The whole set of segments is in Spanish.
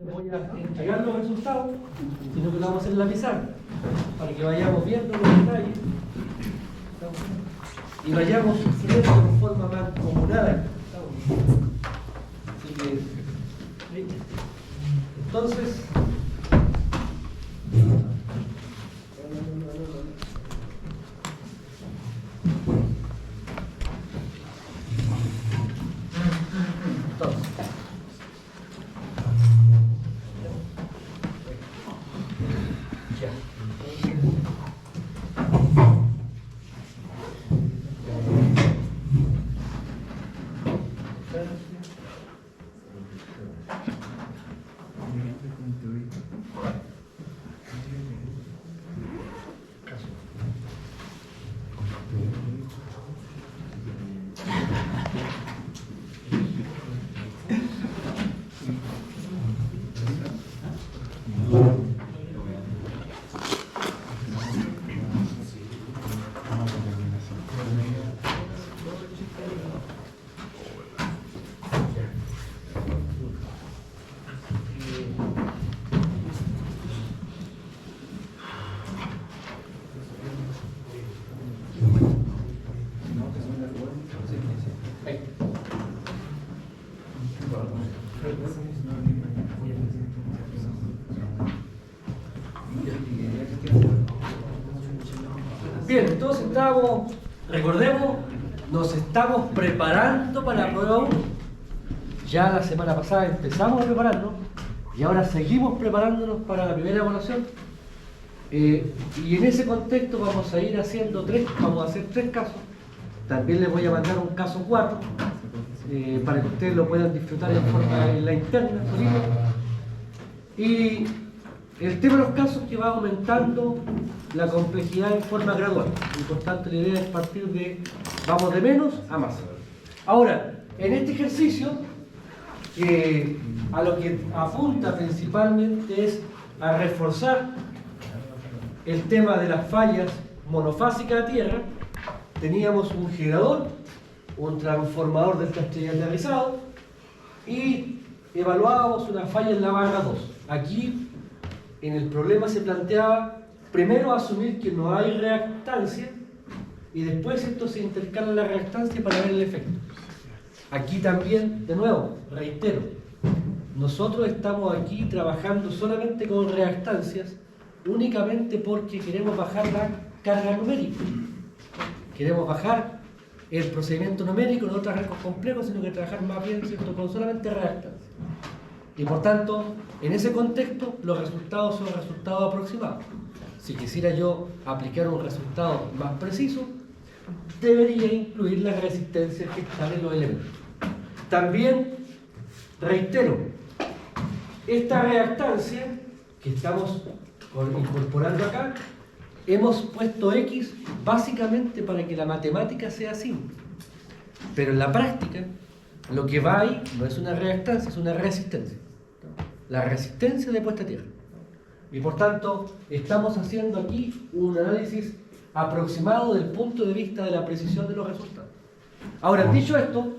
voy a entregar los resultados, sino que lo vamos a hacer en la pizarra, para que vayamos viendo los detalles y vayamos sufriendo de forma mancomunada. Así que, entonces, bien, entonces recordemos, nos estamos preparando para la prueba 1. Ya la semana pasada empezamos a prepararnos y ahora seguimos preparándonos para la primera evaluación. Y en ese contexto vamos a ir haciendo vamos a hacer 3 casos. También les voy a mandar un caso 4 para que ustedes lo puedan disfrutar en la interna, solito. Y el tema de los casos que va aumentando la complejidad en forma gradual. Y por tanto la idea es partir vamos de menos a más. Ahora, en este ejercicio, a lo que apunta principalmente es a reforzar el tema de las fallas monofásicas de tierra. Teníamos un generador, un transformador del castillo aterrizado y evaluábamos una falla en la barra 2. Aquí en el problema se planteaba primero asumir que no hay reactancia y después esto se intercala la reactancia para ver el efecto. Aquí también, de nuevo, reitero, nosotros estamos aquí trabajando solamente con reactancias únicamente porque queremos bajar la carga numérica. Queremos bajar el procedimiento numérico, no trabajar con complejos, sino que trabajar más bien, ¿cierto?, con solamente reactancias. Y por tanto, en ese contexto, los resultados son resultados aproximados. Si quisiera yo aplicar un resultado más preciso, debería incluir las resistencias que están en los elementos. También, reitero, esta reactancia que estamos incorporando acá, hemos puesto X básicamente para que la matemática sea simple. Pero en la práctica, lo que va ahí no es una reactancia, es una resistencia. La resistencia de puesta a tierra. Y por tanto, estamos haciendo aquí un análisis aproximado del punto de vista de la precisión de los resultados. Ahora, dicho esto,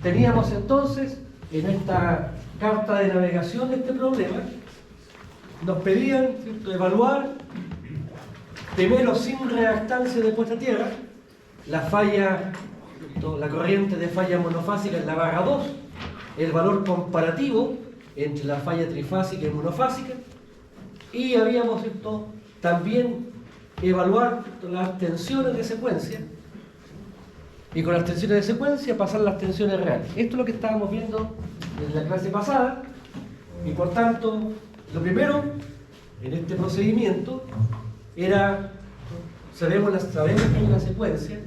teníamos entonces en esta carta de navegación de este problema, nos pedían, ¿cierto?, evaluar primero sin reactancia de puesta a tierra la falla, la corriente de falla monofásica en la barra 2, el valor comparativo entre la falla trifásica y monofásica, y habíamos también evaluar las tensiones de secuencia y con las tensiones de secuencia pasar las tensiones reales. Esto es lo que estábamos viendo en la clase pasada y por tanto lo primero en este procedimiento era, sabemos que hay una secuencia.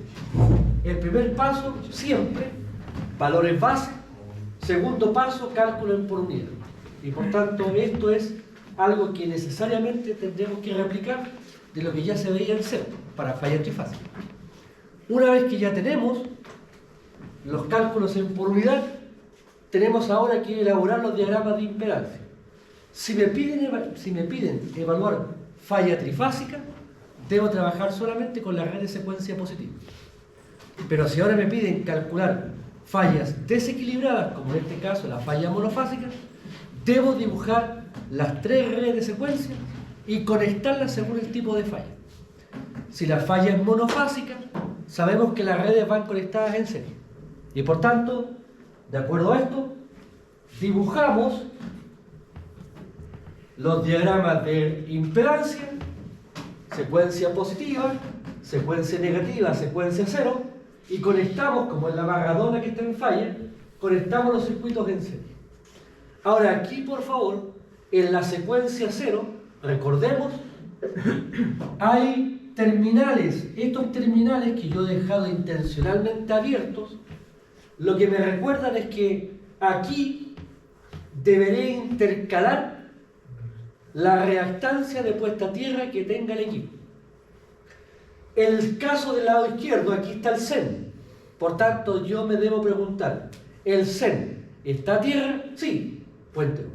El primer paso siempre valores base, segundo paso cálculo en por unidad. Y por tanto esto es algo que necesariamente tendremos que replicar de lo que ya se veía en CEP para fallas trifásicas. Una vez que ya tenemos los cálculos en por unidad, tenemos ahora que elaborar los diagramas de impedancia. Si me piden evaluar falla trifásica, debo trabajar solamente con la red de secuencia positiva. Pero si ahora me piden calcular fallas desequilibradas, como en este caso la falla monofásica, debo dibujar las 3 redes de secuencia y conectarlas según el tipo de falla. Si la falla es monofásica, sabemos que las redes van conectadas en serie. Y por tanto, de acuerdo a esto, dibujamos los diagramas de impedancia, secuencia positiva, secuencia negativa, secuencia cero, y conectamos, como en la barradona que está en falla, conectamos los circuitos en serie. Ahora aquí, por favor, en la secuencia cero, recordemos, hay terminales. Estos terminales que yo he dejado intencionalmente abiertos, lo que me recuerdan es que aquí deberé intercalar la reactancia de puesta a tierra que tenga el equipo. En el caso del lado izquierdo, aquí está el SEN. Por tanto, yo me debo preguntar, ¿el SEN está a tierra? Sí, puente 1.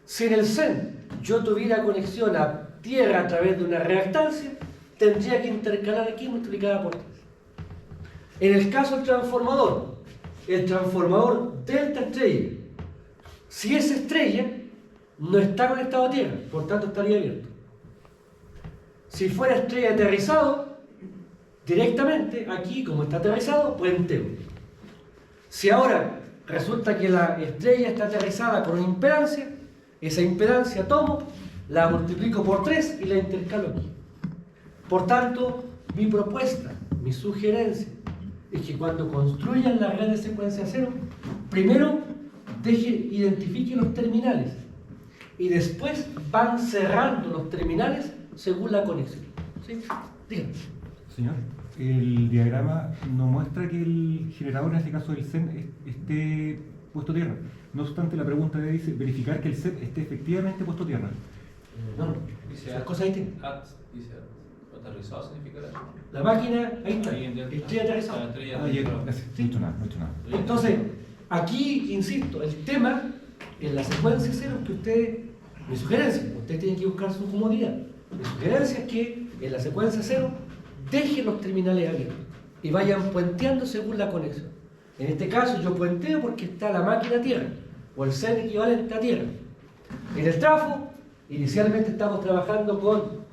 Si en el SEN yo tuviera conexión a tierra a través de una reactancia, tendría que intercalar aquí multiplicada por 3. En el caso del transformador, el transformador delta estrella, si es estrella, no está conectado a tierra, por tanto estaría abierto. Si fuera estrella aterrizado, directamente aquí, como está aterrizado, puente 1. Si ahora resulta que la estrella está aterrizada con una impedancia, esa impedancia tomo, la multiplico por 3 y la intercalo aquí. Por tanto, mi propuesta, mi sugerencia, es que cuando construyan la red de secuencia cero, primero identifique los terminales y después van cerrando los terminales según la conexión. ¿Sí? Dígame. Señor, el diagrama no muestra que el generador, en este caso el SEN, esté puesto a tierra. No obstante, la pregunta dice verificar que el SEN esté efectivamente puesto a tierra. No, Dice esas cosas ahí tienen. dice aterrizado significa eso. La máquina, ahí está, Ahí en delta. estrella aterrizada. La estrella Ah, ya, aterrizada. gracias. Sí. No he hecho nada, no he hecho nada. Entonces, aquí, insisto, el tema en la secuencia cero es que ustedes, mi sugerencia, ustedes tienen que buscar su comodidad. Mi sugerencia es que en la secuencia cero dejen los terminales abiertos y vayan puenteando según la conexión. En este caso yo puenteo porque está la máquina a tierra o el SEN equivalente a tierra. En el trafo, inicialmente estamos trabajando con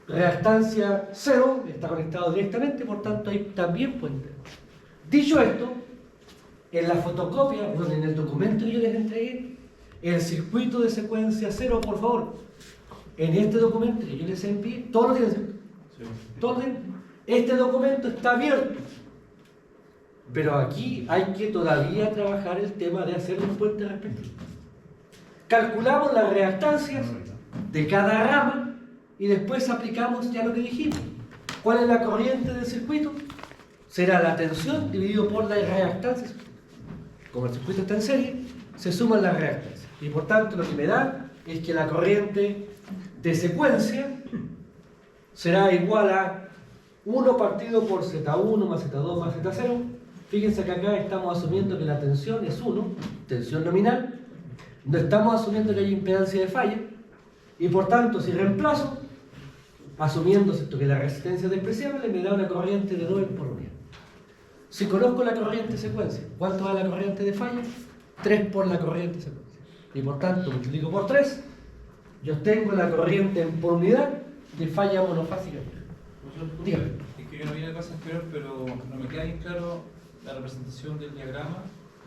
reactancia cero, está conectado directamente, por tanto ahí también puenteo. Dicho esto, en la fotocopia, bueno, en el documento que yo les entregué, el circuito de secuencia cero, por favor, en este documento que yo les envié, todo lo tienen, ¿cierto? Sí. Todo lo tienen. Este documento está abierto, pero aquí hay que todavía trabajar el tema de hacer los puentes respectivos. Calculamos las reactancias de cada rama y después aplicamos ya lo que dijimos. ¿Cuál es la corriente del circuito? Será la tensión dividido por la reactancia. Como el circuito está en serie, se suman las reactancias. Y por tanto lo que me da es que la corriente de secuencia será igual a 1 partido por Z1 más Z2 más Z0. Fíjense que acá estamos asumiendo que la tensión es 1, tensión nominal. No estamos asumiendo que hay impedancia de falla. Y por tanto, si reemplazo, asumiendo que la resistencia es despreciable, me da una corriente de 2 por unidad. Si conozco la corriente de secuencia, ¿cuánto da la corriente de falla? 3 por la corriente de secuencia. Y por tanto, multiplico por 3, yo tengo la corriente por unidad de falla monofásica. Dígame. Es que yo no vi la clase anterior, pero no me queda bien claro la representación del diagrama,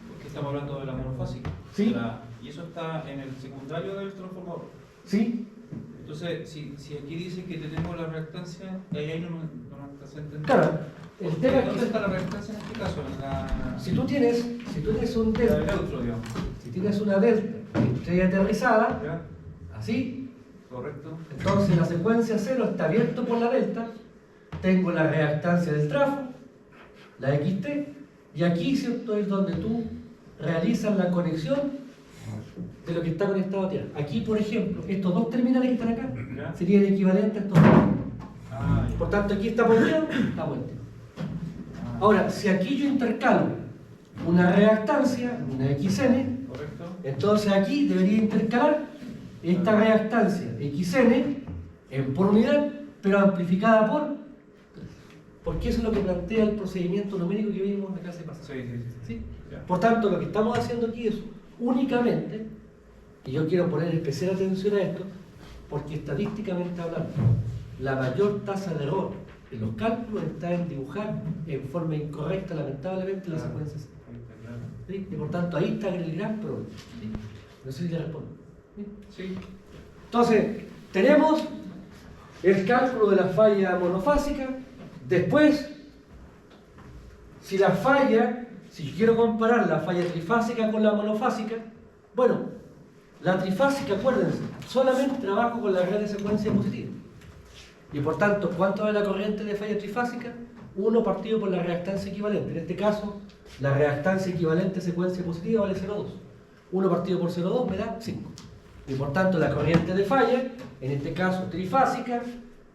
porque estamos hablando de la monofásica. Sí. Y eso está en el secundario del transformador. ¿Sí? Entonces, si aquí dice que tenemos la reactancia, ahí no nos está entendiendo. Claro, el tema es ¿Dónde que está la reactancia en este caso? En la... si tú tienes un la del delta, neutro, digamos. si tienes una delta estrella aterrizada, ¿Ya? así, ¿Correcto? entonces la secuencia cero está abierto por la delta, tengo la reactancia del trafo, la XT, y aquí, ¿cierto?, es donde tú realizas la conexión de lo que está conectado a tierra. Aquí, por ejemplo, estos dos terminales que están acá ¿Ya? serían equivalentes a estos dos. Ah, ya. Por tanto, aquí está puenteado, está puenteado. Ahora, si aquí yo intercalo una reactancia, una XN, ¿Correcto? entonces aquí debería intercalar esta reactancia XN en por unidad, pero amplificada por 3. Porque eso es lo que plantea el procedimiento numérico que vimos en la clase pasada. Sí, sí, sí. ¿Sí? Ya. Por tanto, lo que estamos haciendo aquí es únicamente Y yo quiero poner especial atención a esto, porque estadísticamente hablando, la mayor tasa de error en los cálculos está en dibujar en forma incorrecta, lamentablemente, las secuencias. ¿Sí? Y por tanto, ahí está el gran problema. ¿Sí? No sé si le respondo. ¿Sí? Sí. Entonces, tenemos el cálculo de la falla monofásica. Después, si yo quiero comparar la falla trifásica con la monofásica, bueno, la trifásica, acuérdense, solamente trabajo con la red de secuencia positiva. Y por tanto, ¿cuánto es la corriente de falla trifásica? 1 partido por la reactancia equivalente. En este caso, la reactancia equivalente secuencia positiva vale 0,2. 1 partido por 0,2 me da 5. Y por tanto, la corriente de falla, en este caso trifásica,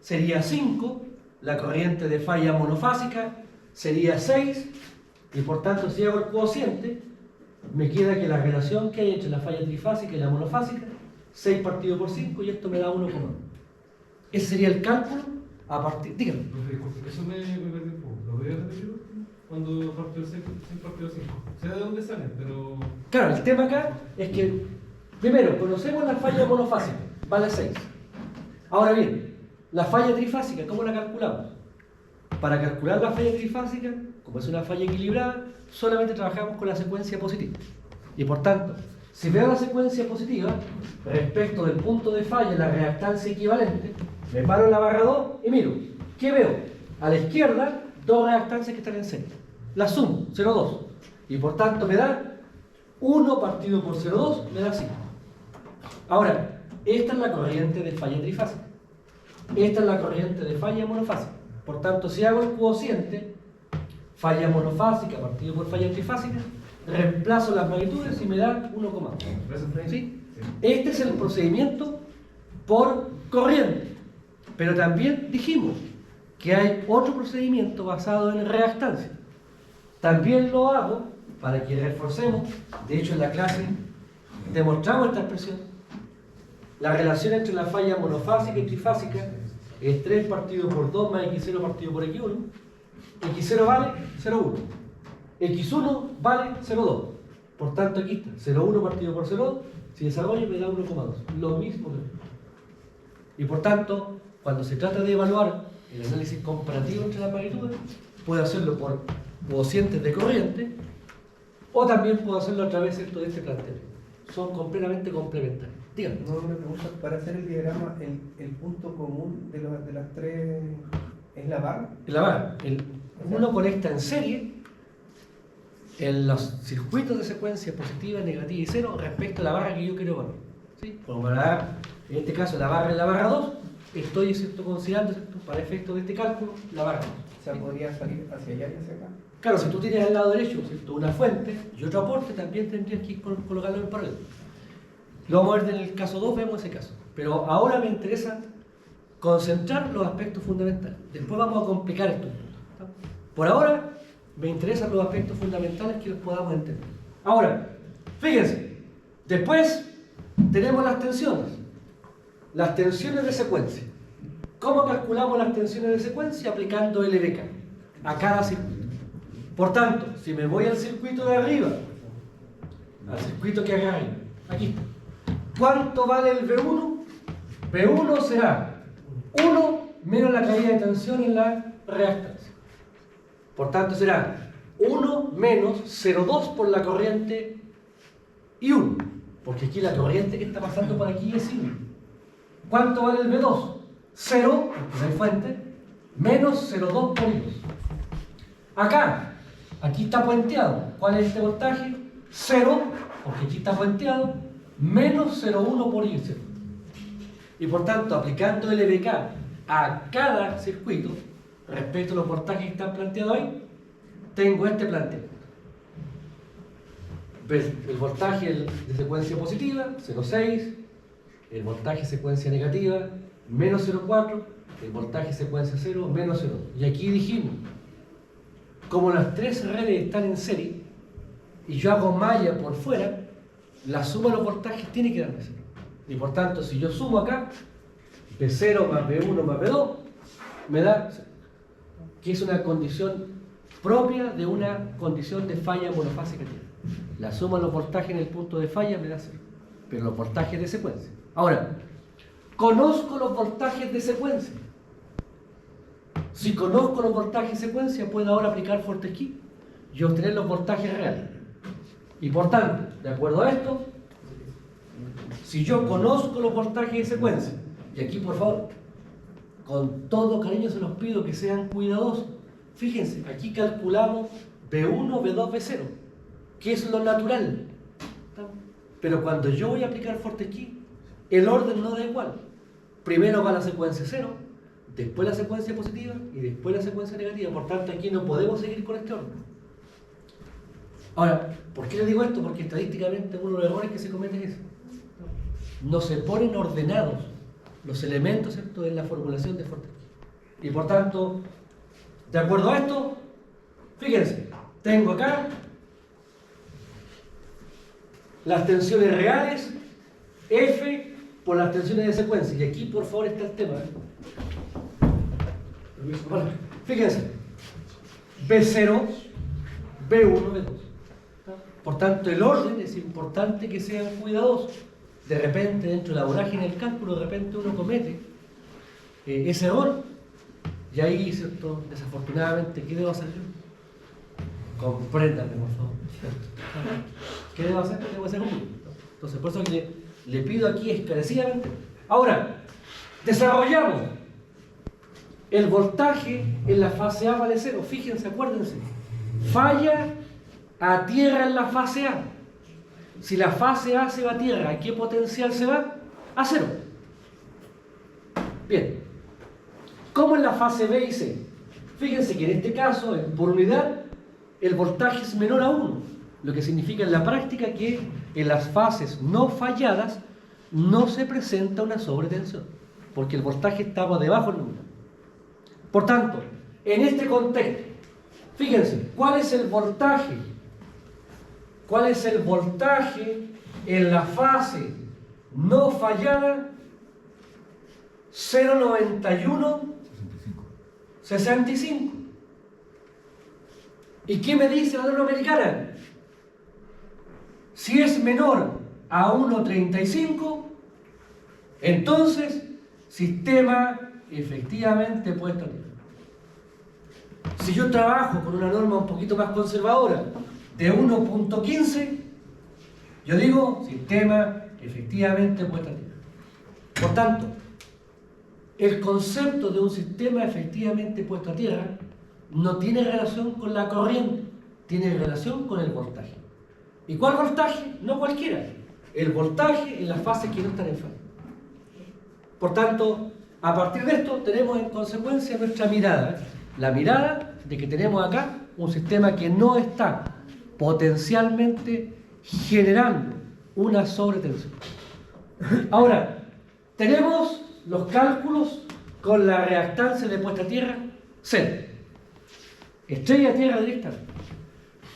sería 5. La corriente de falla monofásica sería 6. Y por tanto, si hago el cociente, me queda que la relación que hay entre la falla trifásica y la monofásica, 6 partido por 5, y esto me da 1,1. Ese sería el cálculo a partir... Dígame. Eso me perdí un poco. ¿Lo voy a repetir? Cuando partió el 6 partió el 5. Sé de dónde salen, pero... Claro, el tema acá es que, primero, conocemos la falla monofásica, vale 6. Ahora bien, la falla trifásica, ¿cómo la calculamos? Para calcular la falla trifásica, como es una falla equilibrada, solamente trabajamos con la secuencia positiva. Y por tanto, si veo la secuencia positiva, respecto del punto de falla, la reactancia equivalente, me paro en la barra 2 y miro. ¿Qué veo? A la izquierda, 2 reactancias que están en serie. La sumo, 0,2. Y por tanto me da 1 partido por 0,2, me da 5. Ahora, esta es la corriente de falla trifásica. Esta es la corriente de falla monofásica. Por tanto, si hago el cociente, falla monofásica partido por falla trifásica, reemplazo las magnitudes y me da 1,1. ¿Sí? Este es el procedimiento por corriente. Pero también dijimos que hay otro procedimiento basado en reactancia. También lo hago para que reforcemos. De hecho, en la clase demostramos esta expresión. La relación entre la falla monofásica y trifásica es 3 partido por 2 más x0 partido por x1. x0 vale 0,1. x1 vale 0,2. Por tanto, aquí está 0,1 partido por 0,2. Si desarrollo me da 1,2. Lo mismo que... Y por tanto, cuando se trata de evaluar el análisis comparativo entre las magnitudes, puedo hacerlo por cocientes de corriente o también puedo hacerlo a través de este planteamiento. Son completamente complementarios. Díganme. No, una pregunta. Para hacer el diagrama, el punto común de las tres es la barra. La barra. Uno conecta en serie en los circuitos de secuencia positiva, negativa y cero respecto a la barra que yo quiero evaluar. ¿Sí? Como para, en este caso, la barra en la barra 2, estoy considerando, ¿cierto?, para efectos de este cálculo, la barra 2. O sea, podría salir hacia allá y hacia acá. Claro, si tú tienes al lado derecho, ¿cierto?, una fuente y otro aporte, también tendrías que colocarlo en paralelo. Lo vamos a ver en el caso 2, vemos ese caso. Pero ahora me interesa concentrar los aspectos fundamentales. Después vamos a complicar esto. Por ahora, me interesan los aspectos fundamentales que los podamos entender. Ahora, fíjense, después tenemos las tensiones. Las tensiones de secuencia. ¿Cómo calculamos las tensiones de secuencia? Aplicando LDK a cada circuito. Por tanto, si me voy al circuito de arriba, al circuito que acá arriba, aquí, ¿cuánto vale el V1? V1 será 1 menos la caída de tensión en la reactancia. Por tanto, será 1 menos 0,2 por la corriente I1. Porque aquí la corriente que está pasando por aquí es I1. ¿Cuánto vale el V2? 0, porque no hay fuente, menos 0,2 por I2. Acá, aquí está puenteado. ¿Cuál es este voltaje? 0, porque aquí está puenteado, menos 0,1 por I0. Y por tanto, aplicando el LDK a cada circuito, respecto a los voltajes que están planteados ahí, tengo este planteamiento. El voltaje de secuencia positiva, 0,6, el voltaje secuencia negativa, menos 0,4, el voltaje secuencia 0, menos 0,2. Y aquí dijimos, como las tres redes están en serie, y yo hago malla por fuera, la suma de los voltajes tiene que darme 0. Y por tanto, si yo sumo acá, V0 más V1 más V2, me da 0. Que es una condición propia de una condición de falla monofásica tierra. La suma de los voltajes en el punto de falla me da 0. pero los voltajes de secuencia. Ahora, conozco los voltajes de secuencia. Si conozco los voltajes de secuencia, puedo ahora aplicar Fortescue y obtener los voltajes reales. Y por tanto, de acuerdo a esto, si yo conozco los voltajes de secuencia, y aquí por favor, con todo cariño se los pido que sean cuidadosos. Fíjense, aquí calculamos B1, B2, B0, que es lo natural. Pero cuando yo voy a aplicar Fortescue, el orden no da igual. Primero va la secuencia 0, después la secuencia positiva y después la secuencia negativa. Por tanto, aquí no podemos seguir con este orden. Ahora, ¿por qué les digo esto? Porque estadísticamente uno de los errores que se comete es eso. No se ponen ordenados los elementos, ¿cierto?, en la formulación de Fortescue. Y por tanto, de acuerdo a esto, fíjense, tengo acá las tensiones reales, F por las tensiones de secuencia. Y aquí, por favor, está el tema. Bueno, fíjense, B0, B1, B2. Por tanto, el orden es importante que sean cuidadosos. De repente, dentro de la vorágine del cálculo, de repente uno comete ese error. Y ahí, ¿cierto?, desafortunadamente, ¿qué debo hacer yo? Compréndanme, por favor. ¿Qué debo hacer? ¿Qué debo hacer conmigo? Entonces, por eso que le pido aquí esclarecidamente. Ahora, desarrollamos el voltaje en la fase A vale 0. Fíjense, acuérdense. Falla a tierra en la fase A. Si la fase A se va a tierra, ¿a qué potencial se va? A 0. Bien. ¿Cómo en la fase B y C? Fíjense que en este caso, por unidad, el voltaje es menor a 1, lo que significa en la práctica que en las fases no falladas no se presenta una sobretensión, porque el voltaje estaba debajo del 1. Por tanto, en este contexto, fíjense, ¿cuál es el voltaje? ¿Cuál es el voltaje en la fase no fallada? 0,91 65. ¿Y qué me dice la norma americana? Si es menor a 1,35, entonces sistema efectivamente puesto a tierra. Si yo trabajo con una norma un poquito más conservadora de 1,15, yo digo sistema efectivamente puesto a tierra. Por tanto, el concepto de un sistema efectivamente puesto a tierra no tiene relación con la corriente, tiene relación con el voltaje. ¿Y cuál voltaje? No cualquiera. El voltaje en las fases que no están en falla. Por tanto, a partir de esto tenemos en consecuencia nuestra mirada. La mirada de que tenemos acá un sistema que no está potencialmente generando una sobretensión. Ahora, tenemos los cálculos con la reactancia de puesta a tierra 0. Estrella a tierra directa.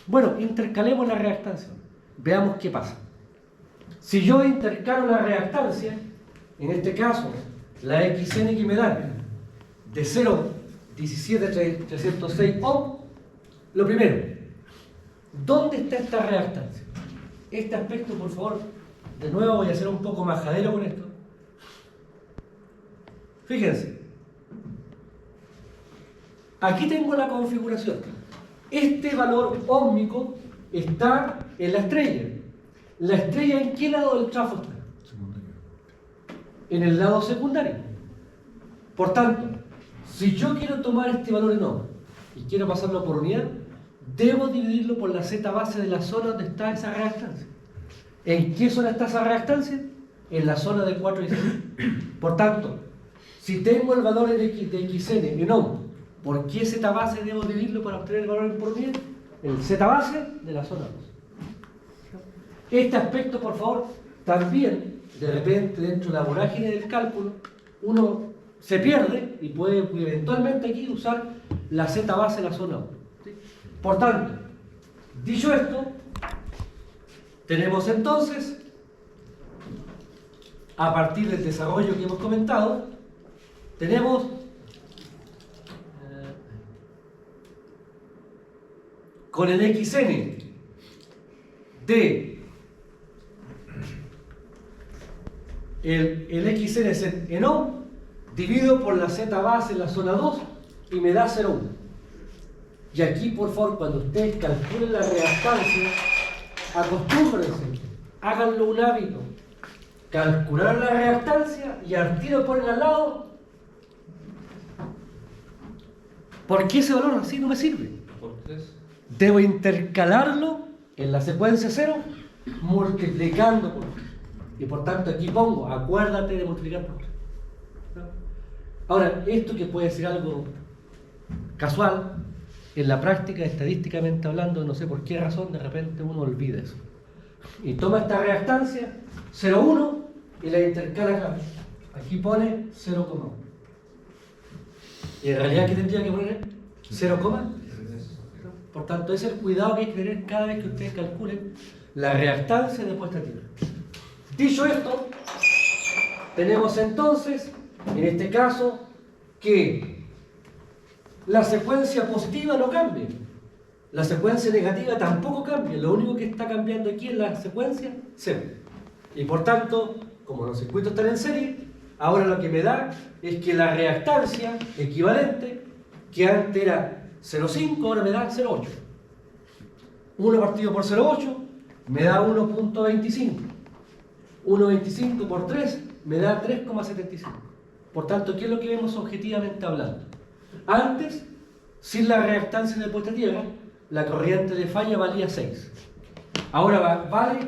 Bueno, intercalemos la reactancia. Veamos qué pasa. Si yo intercalo la reactancia, en este caso, la XN que me da de 0,17306 ohm, lo primero, ¿dónde está esta reactancia? Este aspecto, por favor, de nuevo voy a ser un poco majadero con esto. Fíjense, aquí tengo la configuración. Este valor óhmico está en la estrella. ¿La estrella en qué lado del trafo está? En el lado secundario. Por tanto, si yo quiero tomar este valor en ohm y quiero pasarlo por unidad, debo dividirlo por la Z base de la zona donde está esa reactancia. ¿En qué zona está esa reactancia? En la zona de 4 y 6. Por tanto, si tengo el valor de XN en ohm, ¿por qué Z base debo dividirlo para obtener el valor en por unidad? El Z base de la zona 2. Este aspecto, por favor, también, de repente, dentro de la vorágine del cálculo, uno se pierde y puede eventualmente aquí usar la Z base de la zona 1. ¿Sí? Por tanto, dicho esto, tenemos entonces, a partir del desarrollo que hemos comentado, tenemos con el XN de el XN es en O, divido por la Z base en la zona 2 y me da 0,1. Y aquí, por favor, cuando ustedes calculen la reactancia, acostúmbrense, háganlo un hábito. Calcular la reactancia y al tiro ponen al lado. ¿Por qué ese valor así no me sirve? Por 3. Debo intercalarlo en la secuencia 0 multiplicando por 3. Y por tanto aquí pongo, acuérdate de multiplicar por 3. Ahora, esto que puede ser algo casual, en la práctica, estadísticamente hablando, no sé por qué razón, de repente uno olvida eso. Y toma esta reactancia, 0,1, y la intercala acá. Aquí pone 0,1. Y en realidad, ¿qué tendría que poner? 0, por tanto, ese es el cuidado que hay que tener cada vez que ustedes calculen la reactancia de puesta a tierra. Dicho esto, tenemos entonces, en este caso, que la secuencia positiva no cambia. La secuencia negativa tampoco cambia. Lo único que está cambiando aquí es la secuencia 0. Y por tanto, como los circuitos están en serie, ahora lo que me da es que la reactancia equivalente, que antes era 0,5, ahora me da 0,8. 1 partido por 0,8 me da 1,25. 1,25 por 3 me da 3,75. Por tanto, ¿qué es lo que vemos objetivamente hablando? Antes, sin la reactancia de puesta a tierra, la corriente de falla valía 6. Ahora vale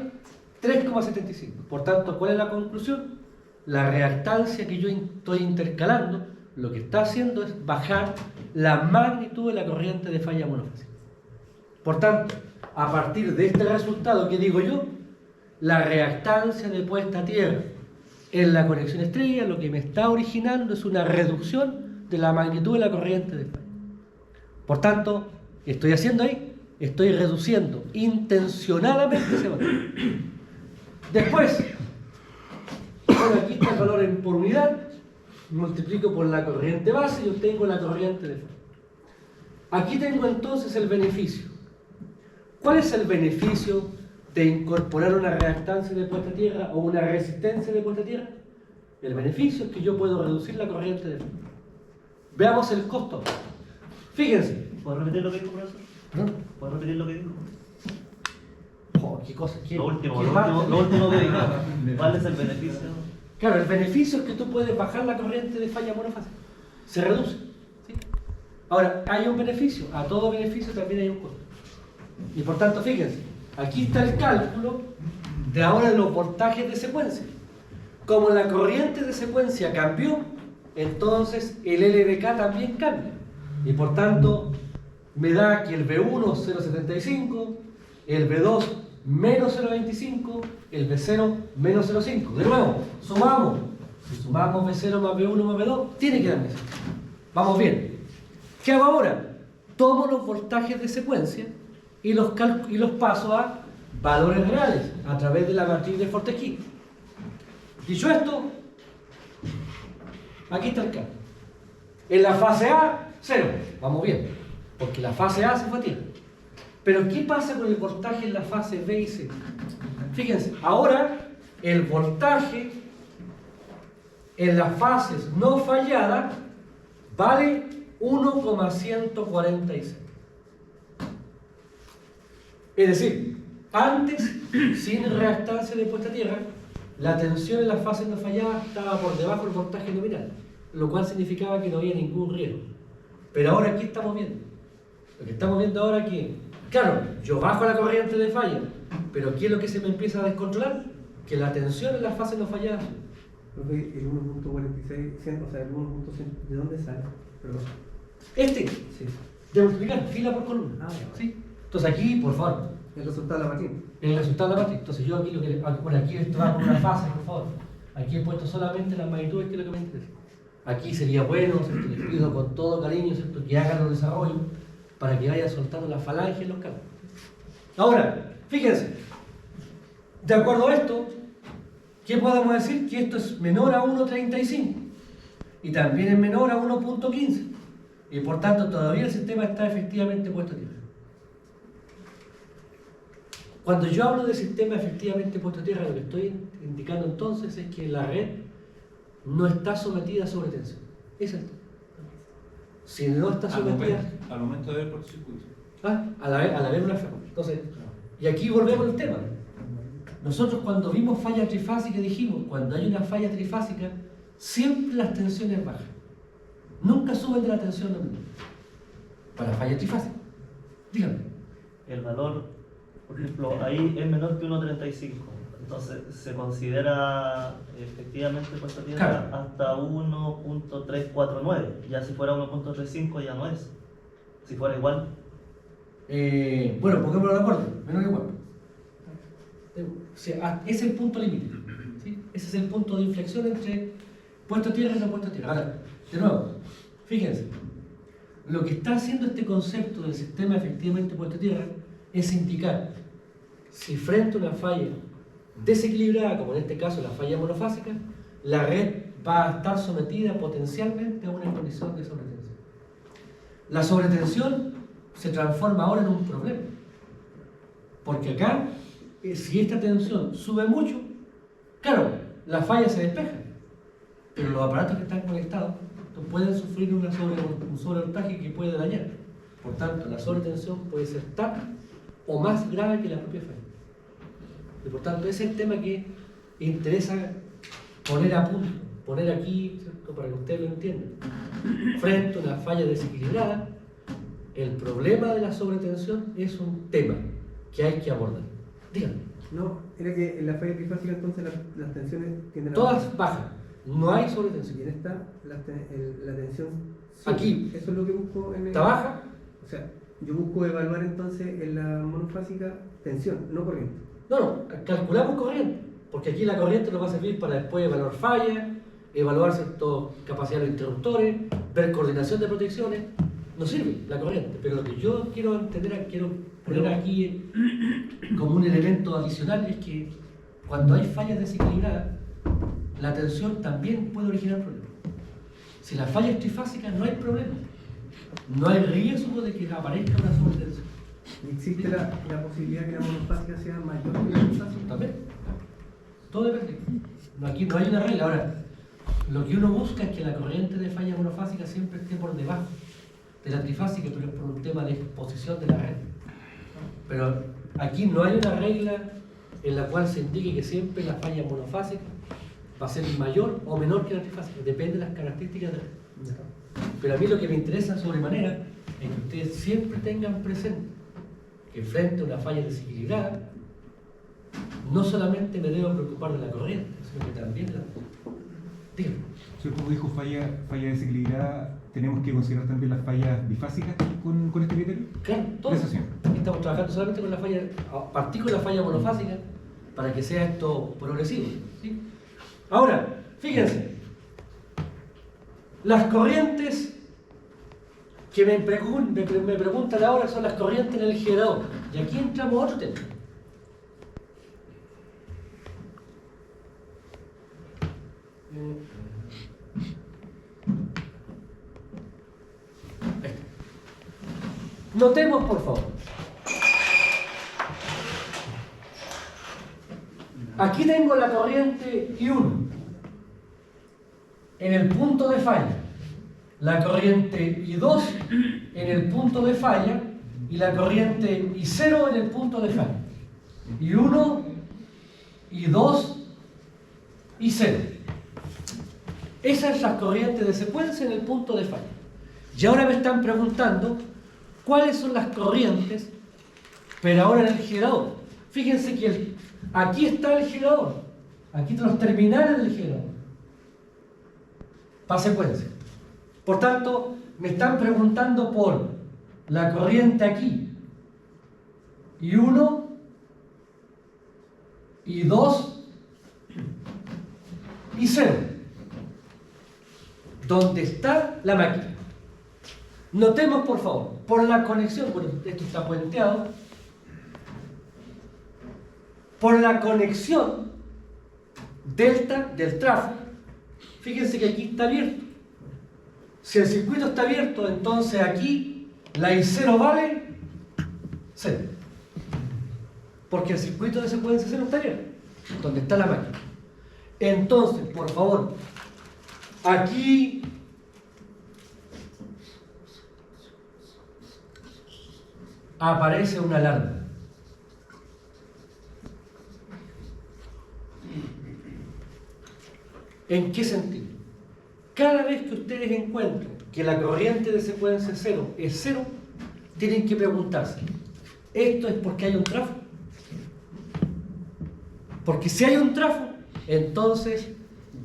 3,75. Por tanto, ¿cuál es la conclusión? La reactancia que yo estoy intercalando, lo que está haciendo es bajar la magnitud de la corriente de falla monofásica. Por tanto, a partir de este resultado que digo yo, la reactancia de puesta a tierra en la conexión estrella lo que me está originando es una reducción de la magnitud de la corriente de falla. Por tanto, ¿qué estoy haciendo ahí? Estoy reduciendo intencionadamente ese valor. Después, bueno, aquí está el valor por unidad, multiplico por la corriente base y obtengo la corriente de falla. Aquí tengo entonces el beneficio. ¿Cuál es el beneficio de incorporar una reactancia de puesta a tierra o una resistencia de puesta a tierra? El beneficio es que yo puedo reducir la corriente de falla. Veamos el costo. Fíjense. ¿Puedo repetir lo que dijo, profesor? ¿No? ¿Puedo repetir lo que dijo? Oh, qué cosa. Lo último que dijo. ¿Cuál es el beneficio? Claro, el beneficio es que tú puedes bajar la corriente de falla monofásica. Se reduce. ¿Sí? Ahora, hay un beneficio. A todo beneficio también hay un costo. Y por tanto, fíjense, aquí está el cálculo de ahora de los voltajes de secuencia. Como la corriente de secuencia cambió, entonces el LDK también cambia. Y por tanto, me da que el B1 0,75, el B2 menos 0,25, el B0 menos 0,5. De nuevo, sumamos. Si sumamos B0 más B1 más B2, tiene que darme eso. Vamos bien. ¿Qué hago ahora? Tomo los voltajes de secuencia y los paso a valores reales a través de la matriz de Fortescue. Dicho esto, aquí está el cambio. En la fase A, 0. Vamos bien, porque la fase A se fue a tierra. Pero ¿qué pasa con el voltaje en la fase B y C? Fíjense, ahora el voltaje en las fases no falladas vale 1,146. Es decir, antes, sin reactancia de puesta a tierra, la tensión en las fases no falladas estaba por debajo del voltaje nominal, lo cual significaba que no había ningún riesgo. Pero ahora, ¿qué estamos viendo? Lo que estamos viendo ahora es que, claro, yo bajo la corriente de falla, pero ¿qué es lo que se me empieza a descontrolar? Que la tensión en las fases no falladas. Profe, el 1.46, o sea, el 1.100, ¿de dónde sale? Perdón. Sí. De multiplicar fila por columna. ¿Sí? Entonces aquí, por favor. El resultado de la matriz. El resultado de la matriz. Entonces yo aquí lo que... Bueno, aquí esto va por una fase, por favor. Aquí he puesto solamente las magnitudes, que es lo que me interesa. Aquí sería bueno, ¿cierto? Les pido con todo cariño, ¿cierto?, que hagan los desarrollos para que vayan soltando la falange en los campos. Ahora, fíjense. De acuerdo a esto, ¿qué podemos decir? Que esto es menor a 1,35 y también es menor a 1,15 y por tanto todavía el sistema está efectivamente puesto a tierra. Cuando yo hablo de sistema efectivamente puesto a tierra, lo que estoy indicando entonces es que la red no está sometida a sobretensión. Ese es el tema. Si no está sometida... Al momento de ver cortocircuito. Al haber una falla. Entonces, y aquí volvemos al tema. Nosotros cuando vimos falla trifásica dijimos, cuando hay una falla trifásica, siempre las tensiones bajan. Nunca suben de la tensión nominal. Para falla trifásica. Dígame. El valor, por ejemplo, ahí es menor que 1.35. Entonces se considera efectivamente puesto a tierra Claro. hasta 1.349. Ya si fuera 1.35 ya no es. Si fuera igual. Bueno, pongámoslo de acuerdo, menor que igual. O sea, ese es el punto límite. ¿Sí? Ese es el punto de inflexión entre puesto a tierra y no puesto a tierra. Ahora, de nuevo, fíjense, lo que está haciendo este concepto del sistema efectivamente puesto a tierra es indicar si frente a una falla desequilibrada, como en este caso la falla monofásica, la red va a estar sometida potencialmente a una condición de sobretensión. La sobretensión se transforma ahora en un problema, porque acá, si esta tensión sube mucho, claro, la falla se despeja, pero los aparatos que están conectados pueden sufrir un sobrevoltaje que puede dañar. Por tanto, la sobretensión puede ser tan o más grave que la propia falla. Y por tanto, ese es el tema que interesa poner a punto, poner aquí, ¿cierto? Para que ustedes lo entiendan. Frente a una falla desequilibrada, el problema de la sobretensión es un tema que hay que abordar. Díganme. No, era que en la falla trifásica entonces las tensiones tienden a Todas bajan, no hay Y sobretensión. en esta, la tensión sube. Aquí. Eso es lo que busco en el... ¿Está baja? O sea, yo busco evaluar entonces en la monofásica tensión, no corriente. No, calculamos corriente, porque aquí la corriente nos va a servir para después evaluar fallas, evaluar ciertas capacidad de los interruptores, ver coordinación de protecciones. Nos sirve la corriente, pero lo que yo quiero entender, quiero poner aquí como un elemento adicional es que cuando hay fallas desequilibradas, la tensión también puede originar problemas. Si la falla es trifásica, no hay problema. No hay riesgo de que aparezca una sobretensión. ¿Y existe la posibilidad que la monofásica sea mayor que la trifásica? También. Todo depende. Aquí no hay una regla. Ahora, lo que uno busca es que la corriente de falla monofásica siempre esté por debajo de la trifásica, pero es por un tema de exposición de la red. Pero aquí no hay una regla en la cual se indique que siempre la falla monofásica va a ser mayor o menor que la trifásica. Depende de las características de la red. Pero a mí lo que me interesa sobremanera es que ustedes siempre tengan presente que frente a una falla desequilibrada, no solamente me debo preocupar de la corriente, sino que también de la... Dígame. Como dijo falla desequilibrada, tenemos que considerar también las fallas bifásicas con este criterio. Claro, todo. Gracias, señor. Estamos trabajando solamente con la falla, a partir con la falla monofásica, para que sea esto progresivo. ¿Sí? Ahora, fíjense, las corrientes que me preguntan ahora son las corrientes en el generador. Y aquí entramos a otro tema. Notemos, por favor. Aquí tengo la corriente I1 en el punto de falla, la corriente I2 en el punto de falla y la corriente I0 en el punto de falla. I1, I2, I0. Esas son las corrientes de secuencia en el punto de falla. Y ahora me están preguntando cuáles son las corrientes, pero ahora en el generador. Fíjense que aquí está el generador, aquí están los terminales del generador, para secuencia. Por tanto, me están preguntando por la corriente aquí, I1, I2, I0, donde está la máquina. Notemos, por favor, por la conexión, bueno, esto está puenteado, por la conexión delta del tráfico, fíjense que aquí está abierto. Si el circuito está abierto, entonces aquí la I0 vale 0. porque el circuito de secuencia cero está arriba, donde está la máquina. Entonces, por favor, aquí aparece una alarma. ¿En qué sentido? Cada vez que ustedes encuentren que la corriente de secuencia cero es cero, tienen que preguntarse, ¿esto es porque hay un trafo? Porque si hay un trafo, entonces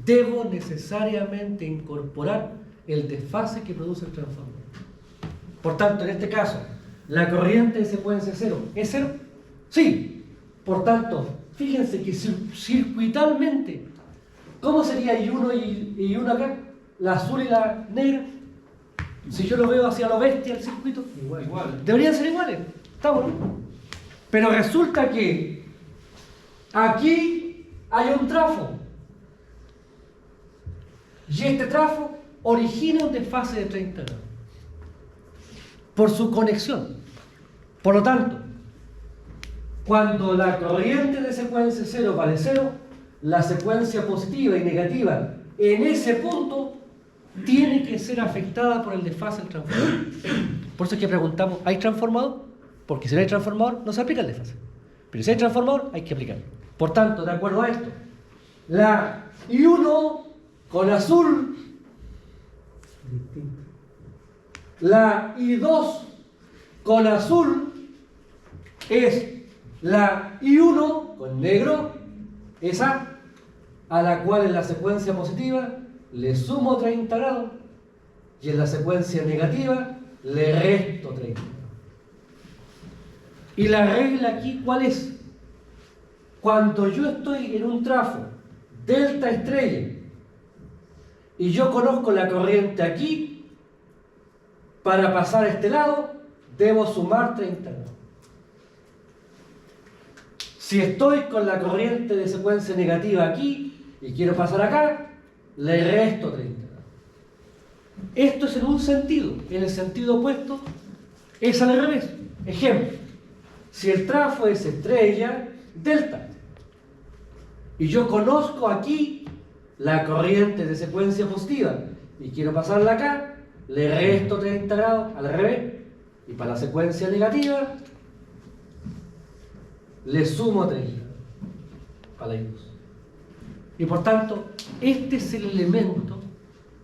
debo necesariamente incorporar el desfase que produce el transformador. Por tanto, en este caso, ¿la corriente de secuencia cero es cero? Sí. Por tanto, fíjense que circuitalmente, ¿cómo sería I1 y I1 acá? La azul y la negra. Si yo lo veo hacia lo bestia el circuito, Igual. deberían ser iguales. ¿Estamos, no? Pero resulta que aquí hay un trafo. Y este trafo origina un desfase de 30 grados. Por su conexión. Por lo tanto, cuando la corriente de secuencia cero vale cero, la secuencia positiva y negativa en ese punto tiene que ser afectada por el desfase del transformador. Por eso es que preguntamos, ¿hay transformador? Porque si no hay transformador, no se aplica el desfase. Pero si hay transformador, hay que aplicarlo. Por tanto, de acuerdo a esto, la I1 con azul, la I2 con azul es la I1 con negro, esa a la cual en la secuencia positiva le sumo 30 grados y en la secuencia negativa le resto 30 grados. Y la regla aquí, ¿cuál es? Cuando yo estoy en un trafo delta estrella y yo conozco la corriente aquí, para pasar a este lado debo sumar 30 grados. Si estoy con la corriente de secuencia negativa aquí y quiero pasar acá, le resto 30 grados. Esto es en un sentido. En el sentido opuesto es al revés. Ejemplo, si el trafo es estrella delta y yo conozco aquí la corriente de secuencia positiva y quiero pasarla acá, le resto 30 grados al revés, y para la secuencia negativa le sumo 30 grados para la I2. Y por tanto, este es el elemento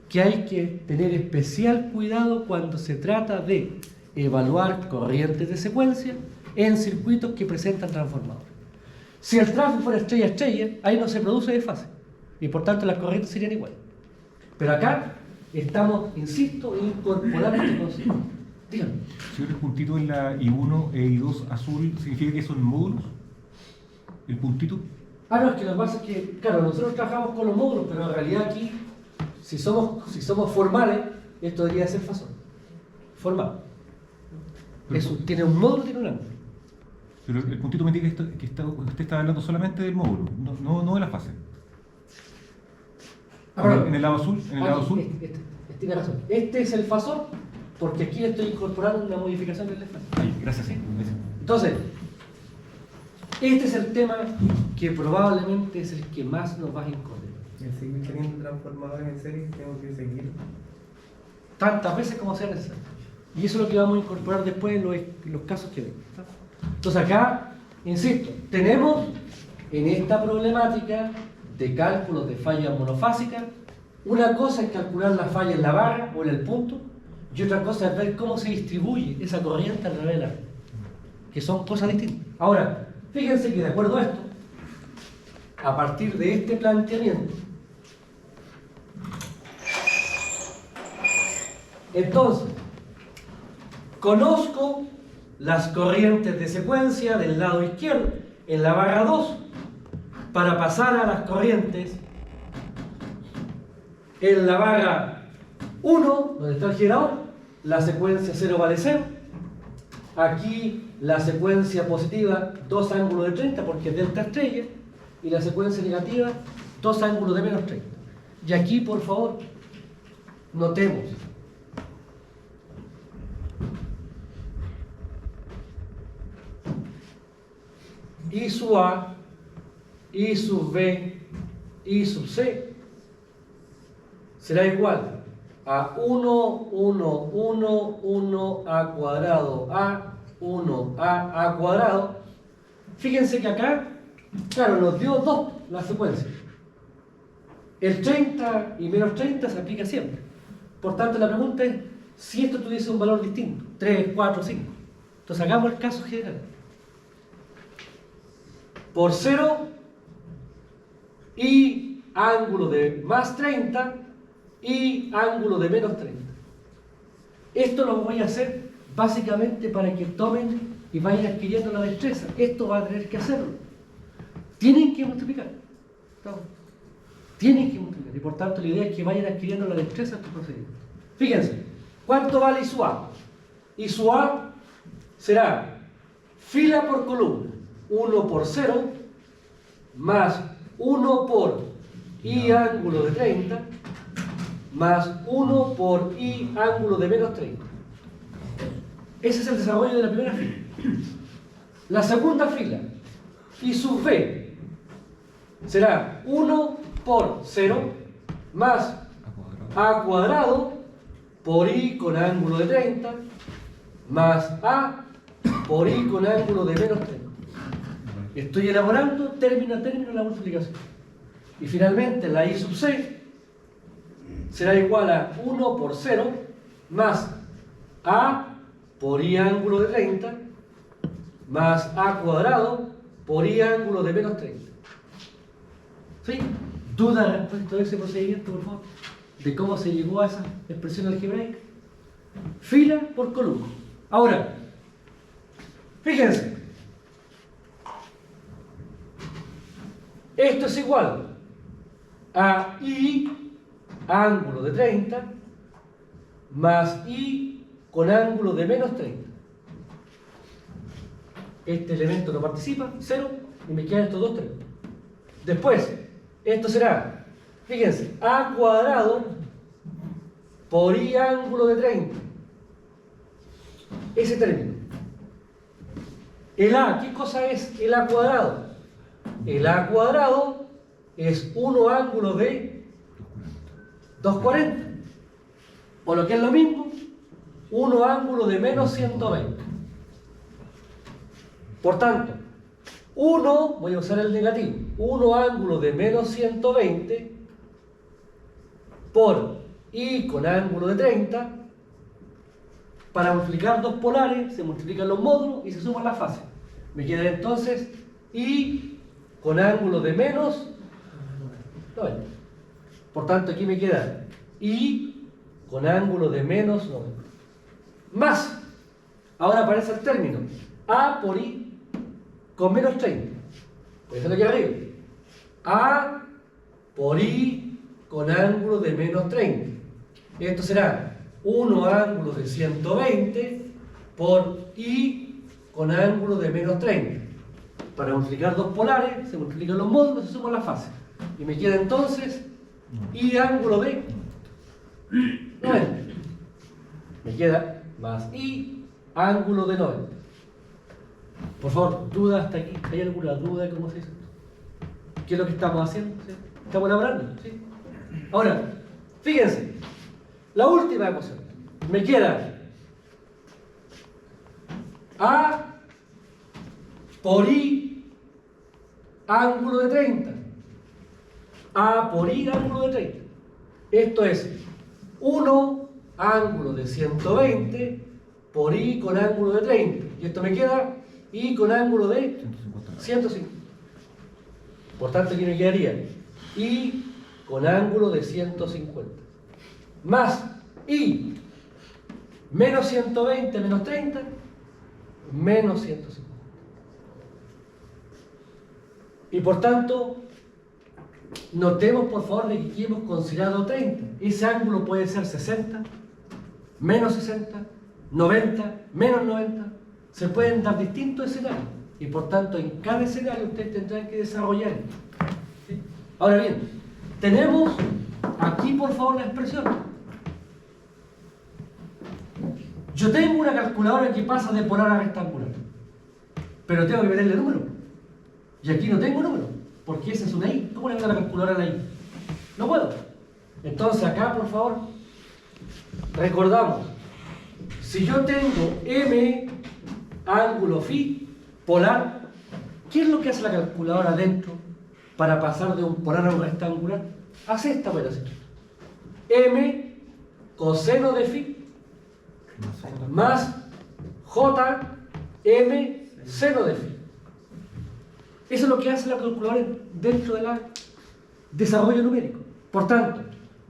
que hay que tener especial cuidado cuando se trata de evaluar corrientes de secuencia en circuitos que presentan transformadores. Si el trafo fuera estrella-estrella, ahí no se produce desfase, y por tanto las corrientes serían iguales. Pero acá estamos, insisto, incorporando este concepto. Díganme. Si el puntito en la I1 e I2 azul, ¿significa que son módulos? ¿El puntito? No, es que lo que pasa es que, claro, nosotros trabajamos con los módulos, pero en realidad aquí, si somos formales, esto debería ser fasón. Formal. Eso, tiene un módulo, tiene un ángulo. Pero el puntito me indica que usted está hablando solamente del módulo, no de la fase. En el lado azul, Tiene razón. Este es el fasor, porque aquí le estoy incorporando una modificación del desfase. Gracias. Entonces, este es el tema que probablemente es el que más nos va a incorporar. Y al seguir teniendo transformadores en serie, tengo que seguir. Tantas veces como sea necesario. Y eso es lo que vamos a incorporar después en los casos que ven. Entonces acá, insisto, tenemos en esta problemática de cálculos de fallas monofásicas, una cosa es calcular la falla en la barra o en el punto, y otra cosa es ver cómo se distribuye esa corriente al revés de la red, que son cosas distintas. Ahora, fíjense que de acuerdo a esto, a partir de este planteamiento, entonces, conozco las corrientes de secuencia del lado izquierdo en la barra 2 para pasar a las corrientes en la barra 1, donde está el generador, la secuencia 0 vale 0. Aquí la secuencia positiva, 2 ángulos de 30 porque es delta estrella, y la secuencia negativa, 2 ángulos de menos 30. Y aquí, por favor, notemos. I sub A, I sub B, I sub C será igual a 1, 1, 1, 1 A cuadrado A, 1 A cuadrado. Fíjense que acá, claro, nos dio 2 la secuencia. El 30 y menos 30 se aplica siempre. Por tanto, la pregunta es si esto tuviese un valor distinto, 3, 4, 5. Entonces hagamos el caso general. Por 0 y ángulo de más 30 y ángulo de menos 30. Esto lo voy a hacer básicamente para que tomen y vayan adquiriendo la destreza. Esto va a tener que hacerlo. Tienen que multiplicar. ¿No? Tienen que multiplicar. Y por tanto la idea es que vayan adquiriendo la destreza de estos procedimientos. Fíjense, ¿cuánto vale I sub A? I sub A será fila por columna, 1 por 0, más 1 por I ángulo de 30, más 1 por I ángulo de menos 30. Ese es el desarrollo de la primera fila. La segunda fila, I sub B, será 1 por 0 más A cuadrado por I con ángulo de 30 más A por I con ángulo de menos 30. Estoy elaborando término a término la multiplicación. Y finalmente la I sub C será igual a 1 por 0 más A por I ángulo de 30 más A cuadrado por I ángulo de menos 30. ¿Sí? ¿Duda respecto a ese procedimiento, por favor? De cómo se llegó a esa expresión algebraica. Fila por columna. Ahora, fíjense. Esto es igual a I ángulo de 30 más I con ángulo de menos 30. Este elemento no participa, 0, y me quedan estos dos términos. Después, esto será, fíjense, A cuadrado por I ángulo de 30. Ese término. El A, ¿qué cosa es el A cuadrado? El A cuadrado es 1 ángulo de 240. O lo que es lo mismo, 1 ángulo de menos 120. Por tanto, 1, voy a usar el negativo, 1 ángulo de menos 120 por I con ángulo de 30. Para multiplicar dos polares, se multiplican los módulos y se suman las fases. Me queda entonces I con ángulo de menos 90. Por tanto, aquí me queda I con ángulo de menos 90. Más, ahora aparece el término A por I con menos 30. Voy a hacerlo aquí arriba. A por I con ángulo de menos 30. Esto será 1 ángulo de 120 por I con ángulo de menos 30. Para multiplicar dos polares, se multiplican los módulos, se suman las fases. Y me queda entonces I ángulo de 90. Me queda más I ángulo de 90. Por favor, duda hasta aquí. ¿Hay alguna duda de cómo se hizo? ¿Qué es lo que estamos haciendo? ¿Sí? ¿Estamos elaborando? ¿Sí? Ahora, fíjense, la última ecuación. Me queda A por I ángulo de 30. A por I ángulo de 30. Esto es 1 ángulo de 120 por I con ángulo de 30. Y esto me queda I con ángulo de 150. Por tanto, aquí me quedaría I con ángulo de 150. Más I menos 120 menos 30 menos 150. Y por tanto, notemos por favor de que aquí hemos considerado 30. Ese ángulo puede ser 60, menos 60, 90, menos 90. Se pueden dar distintos escenarios. Y por tanto, en cada escenario ustedes tendrán que desarrollar. ¿Sí? Ahora bien, tenemos aquí por favor la expresión. Yo tengo una calculadora que pasa de polar a rectangular. Pero tengo que meterle número. Y aquí no tengo número, porque esa es una I. ¿Cómo le voy a la calculadora a la I? No puedo. Entonces acá, por favor, recordamos, si yo tengo M ángulo phi polar, ¿qué es lo que hace la calculadora adentro para pasar de un polar a un rectangular? Hace esta operación. M coseno de phi más J M seno de phi. Eso es lo que hace la calculadora dentro del desarrollo numérico. Por tanto,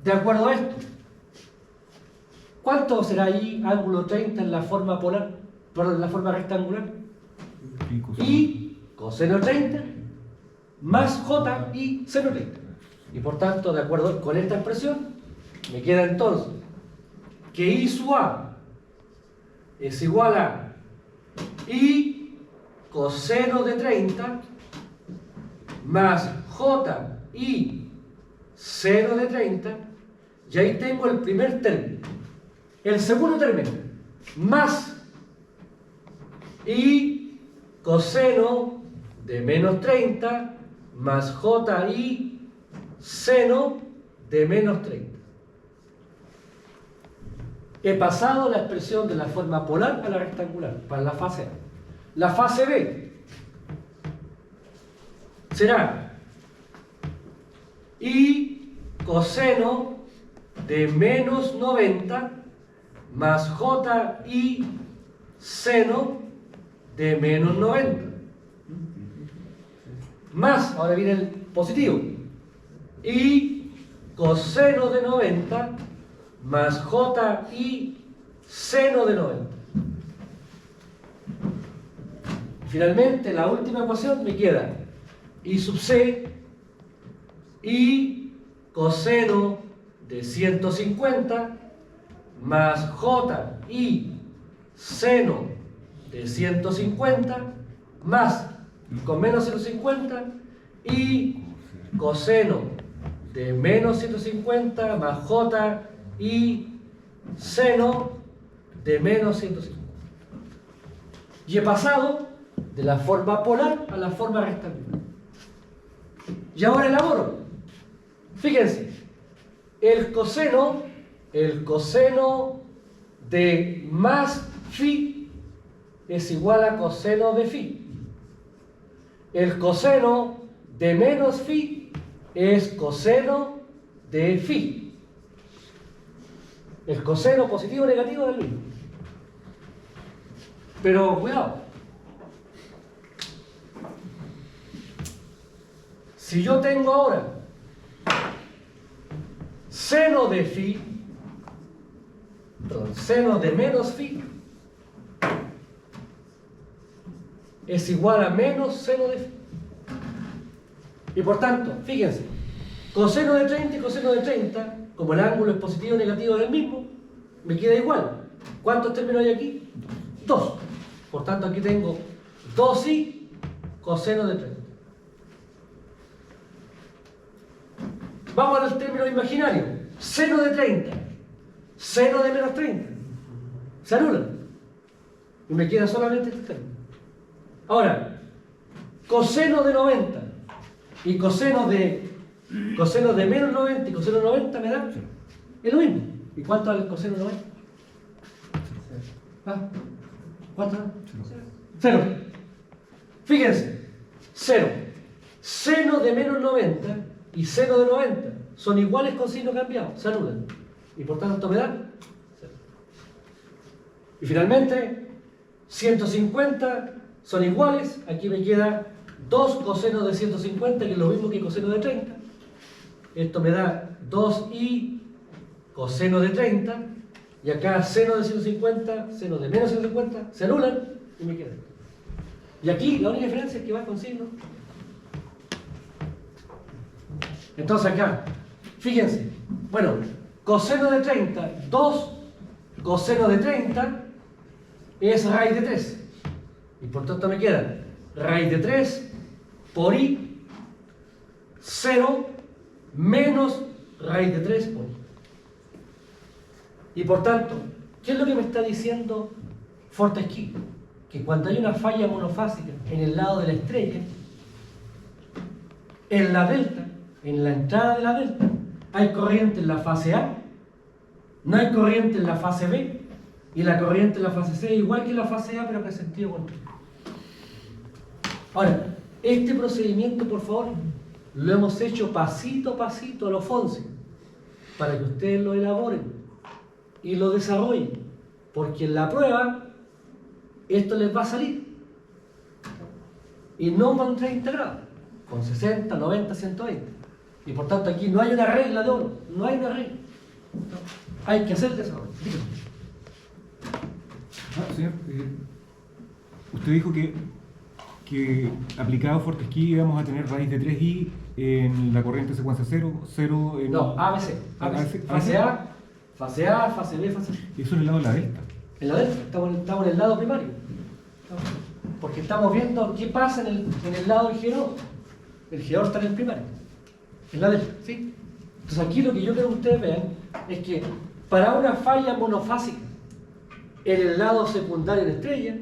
de acuerdo a esto, ¿cuánto será I ángulo 30 en la forma polar? Perdón, en la forma rectangular. I coseno 30 más J I seno 30. Y por tanto, de acuerdo con esta expresión, me queda entonces que I sub A es igual a I coseno de 30 más J I seno de 30, y ahí tengo el primer término. El segundo término, más I coseno de menos 30 más J I seno de menos 30. He pasado la expresión de la forma polar a la rectangular para la fase A. La fase B será I coseno de menos 90 más J I seno de menos 90. Más, ahora viene el positivo, I coseno de 90 más J I seno de 90. Finalmente, la última ecuación me queda I sub C, I coseno de 150 más J I seno de 150 más, con menos 150, I coseno de menos 150 más J I seno de menos 150. Y he pasado de la forma polar a la forma rectangular. Y ahora elaboro. Fíjense, el coseno de más phi es igual a coseno de phi. El coseno de menos phi es coseno de phi. El coseno positivo o negativo del mismo. Pero cuidado. Si yo tengo ahora seno de phi, perdón, seno de menos phi es igual a menos seno de phi. Y por tanto, fíjense, coseno de 30 y coseno de 30, como el ángulo es positivo o negativo del mismo, me queda igual. ¿Cuántos términos hay aquí? 2. Por tanto, aquí tengo 2i coseno de 30. Vamos al término imaginario. Seno de 30, seno de menos 30. Se anulan. Y me queda solamente este término. Ahora, coseno de 90 y coseno de menos 90 y coseno de 90 me da es lo mismo. ¿Y cuánto da el coseno de 90? ¿Ah? ¿Cuánto da? 0. Fíjense, 0. Seno de menos 90 y seno de 90 son iguales con signo cambiado, se anulan. Y por tanto me dan 0. Y finalmente, 150 son iguales. Aquí me queda 2 cosenos de 150, que es lo mismo que coseno de 30. Esto me da 2i coseno de 30. Y acá seno de 150, seno de menos 150, se anulan y me queda. Y aquí la única diferencia es que va con signo. Entonces acá, fíjense, bueno, coseno de 30, 2 coseno de 30 es raíz de 3. Y por tanto me queda raíz de 3 por i, 0 menos raíz de 3 por i. Y por tanto, ¿qué es lo que me está diciendo Fortescue? Que cuando hay una falla monofásica en el lado de la estrella, En la delta, en la entrada de la delta, hay corriente en la fase A, no hay corriente en la fase B, y la corriente en la fase C es igual que en la fase A, pero que en sentido contrario. Ahora, este procedimiento, por favor, lo hemos hecho pasito a pasito a los FONSI, para que ustedes lo elaboren y lo desarrollen, porque en la prueba esto les va a salir y no van 30 grados, con 60, 90, 120, y por tanto aquí no hay una regla de oro, no hay una regla, hay que hacer el desarrollo. Dígame. Señor, usted dijo que aplicado Fortescue íbamos a tener raíz de 3i en la corriente secuencia 0, 0 en... No, ABC. Fase A, fase A, fase B, fase C. Eso en el lado de la delta. En la delta, estamos en el lado primario. Porque estamos viendo qué pasa en el lado del generador. El generador está en el primario, en la delta, ¿sí? Entonces aquí lo que yo quiero que ustedes vean es que para una falla monofásica en el lado secundario de estrella,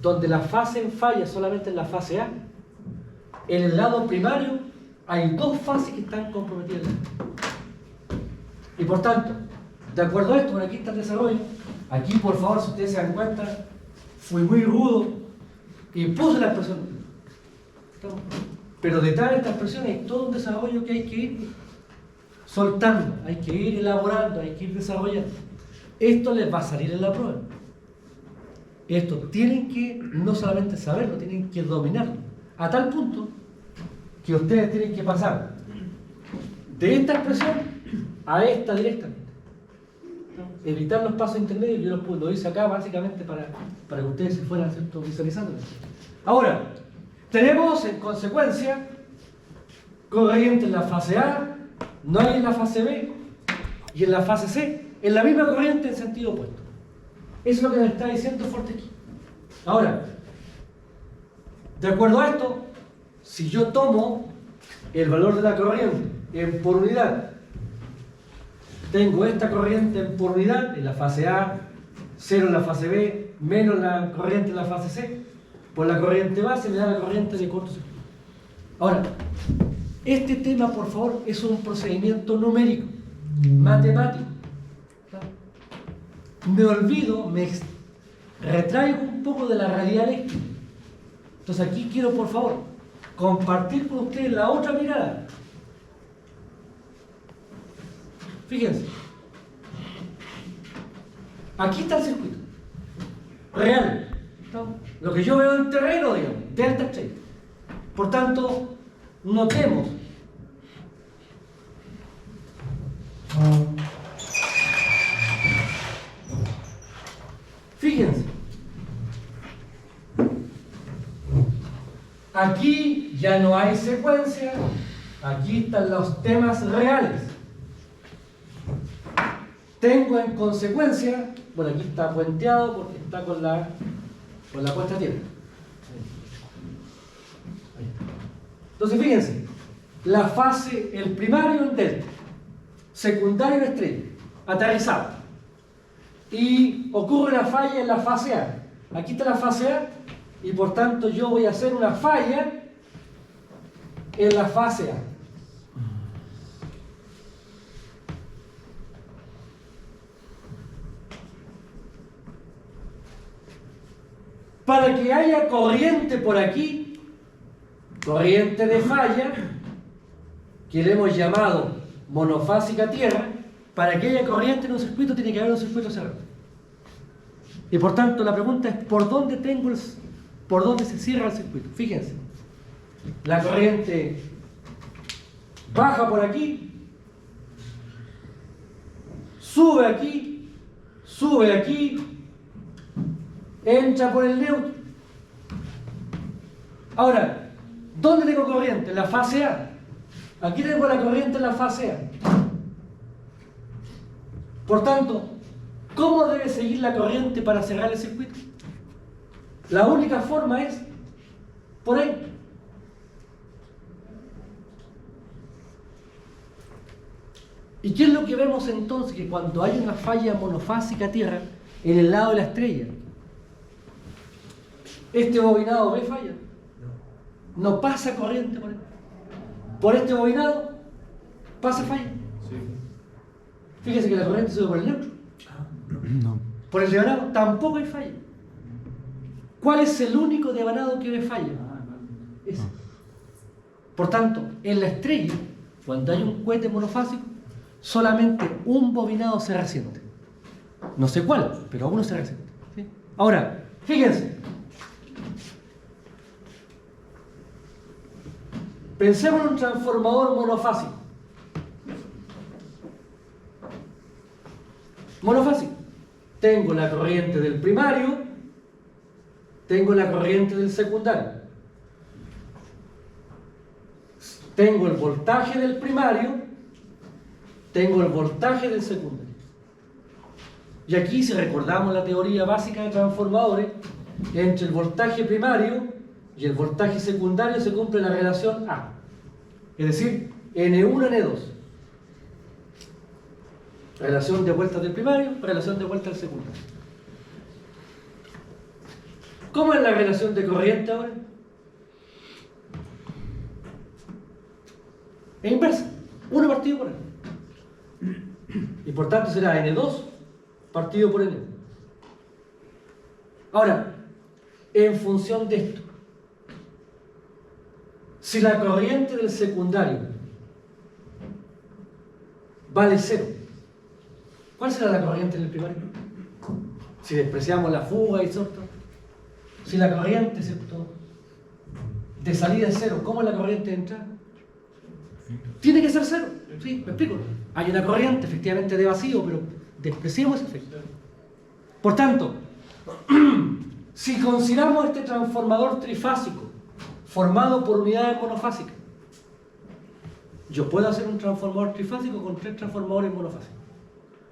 donde la fase en falla solamente en la fase A, en el lado primario hay dos fases que están comprometidas. Y por tanto, de acuerdo a esto, por aquí está el desarrollo. Aquí, por favor, si ustedes se dan cuenta, fui muy rudo y puse la expresión. Pero detrás de esta expresión hay todo un desarrollo que hay que ir soltando, hay que ir elaborando, hay que ir desarrollando. Esto les va a salir en la prueba. Esto tienen que no solamente saberlo, tienen que dominarlo. A tal punto que ustedes tienen que pasar de esta expresión a esta directamente. Evitar los pasos intermedios, yo lo hice acá básicamente para que ustedes se fueran, ¿cierto?, visualizando. Ahora, tenemos en consecuencia corriente en la fase A, no hay en la fase B y en la fase C, en la misma corriente en sentido opuesto. Eso es lo que nos está diciendo Fortescue. Ahora, de acuerdo a esto, si yo tomo el valor de la corriente en por unidad, tengo esta corriente en por unidad en la fase A, 0 en la fase B, menos la corriente en la fase C, por la corriente base me da la corriente de cortocircuito. Ahora, este tema, por favor, es un procedimiento numérico, matemático. Me olvido, me retraigo un poco de la realidad eléctrica. Entonces aquí quiero, por favor, compartir con ustedes la otra mirada. Fíjense. Aquí está el circuito. Real. Lo que yo veo en terreno, digamos, delta estrella. Por tanto, notemos. Fíjense. Aquí ya no hay secuencia. Aquí están los temas reales. Tengo en consecuencia, bueno, aquí está puenteado porque está con la puesta a tierra. Entonces fíjense, la fase, el primario en delta, secundario en estrella, aterrizado. Y ocurre una falla en la fase A. Aquí está la fase A y por tanto yo voy a hacer una falla en la fase A. Para que haya corriente por aquí, corriente de falla, que le hemos llamado monofásica tierra, para que haya corriente en un circuito tiene que haber un circuito cerrado. Y por tanto la pregunta es, ¿por dónde se cierra el circuito? Fíjense, la corriente baja por aquí, sube aquí, entra por el neutro. Ahora, ¿dónde tengo corriente? En la fase A. Aquí tengo la corriente en la fase A. Por tanto, ¿cómo debe seguir la corriente para cerrar el circuito? La única forma es por ahí. ¿Y qué es lo que vemos entonces? Que cuando hay una falla monofásica tierra en el lado de la estrella, este bobinado ve falla. No pasa corriente por él. por este bobinado pasa falla. Sí. Fíjese que la corriente sube por el neutro. No. Por el devanado tampoco hay falla. ¿Cuál es el único devanado que ve falla? Ese. Por tanto, en la estrella, cuando hay un cohete monofásico, solamente un bobinado se resiente. No sé cuál, pero uno se resiente. ¿Sí? Ahora, fíjense. Pensemos en un transformador monofásico. Monofásico. Tengo la corriente del primario, tengo la corriente del secundario. Tengo el voltaje del primario, tengo el voltaje del secundario. Y aquí, si recordamos la teoría básica de transformadores, entre el voltaje primario y el voltaje secundario se cumple la relación A. Es decir, N1, N2. Relación de vueltas del primario, relación de vueltas del secundario. ¿Cómo es la relación de corriente ahora? Es inversa. 1 partido por N. Y por tanto será N2 partido por N1. Ahora, en función de esto, si la corriente del secundario vale 0, ¿cuál será la corriente del primario? Si despreciamos la fuga y todo. Si la corriente, ¿cierto?, de salida es 0, ¿cómo es la corriente de entrada? Tiene que ser 0. Sí, me explico. Hay una corriente efectivamente de vacío, pero despreciamos ese efecto. Por tanto, si consideramos este transformador trifásico formado por unidades monofásicas, yo puedo hacer un transformador trifásico con 3 transformadores monofásicos.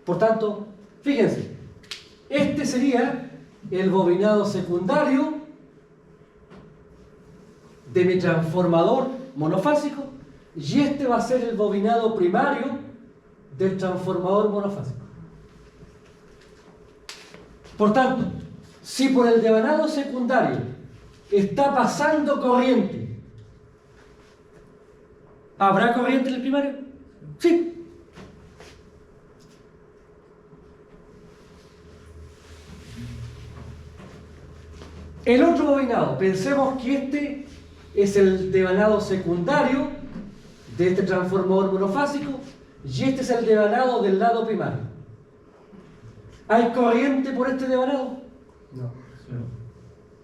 Por tanto, fíjense, este sería el bobinado secundario de mi transformador monofásico y este va a ser el bobinado primario del transformador monofásico. Por tanto, si por el devanado secundario está pasando corriente, ¿habrá corriente en el primario? Sí. El otro bobinado, pensemos que este es el devanado secundario de este transformador monofásico y este es el devanado del lado primario. ¿Hay corriente por este devanado? No.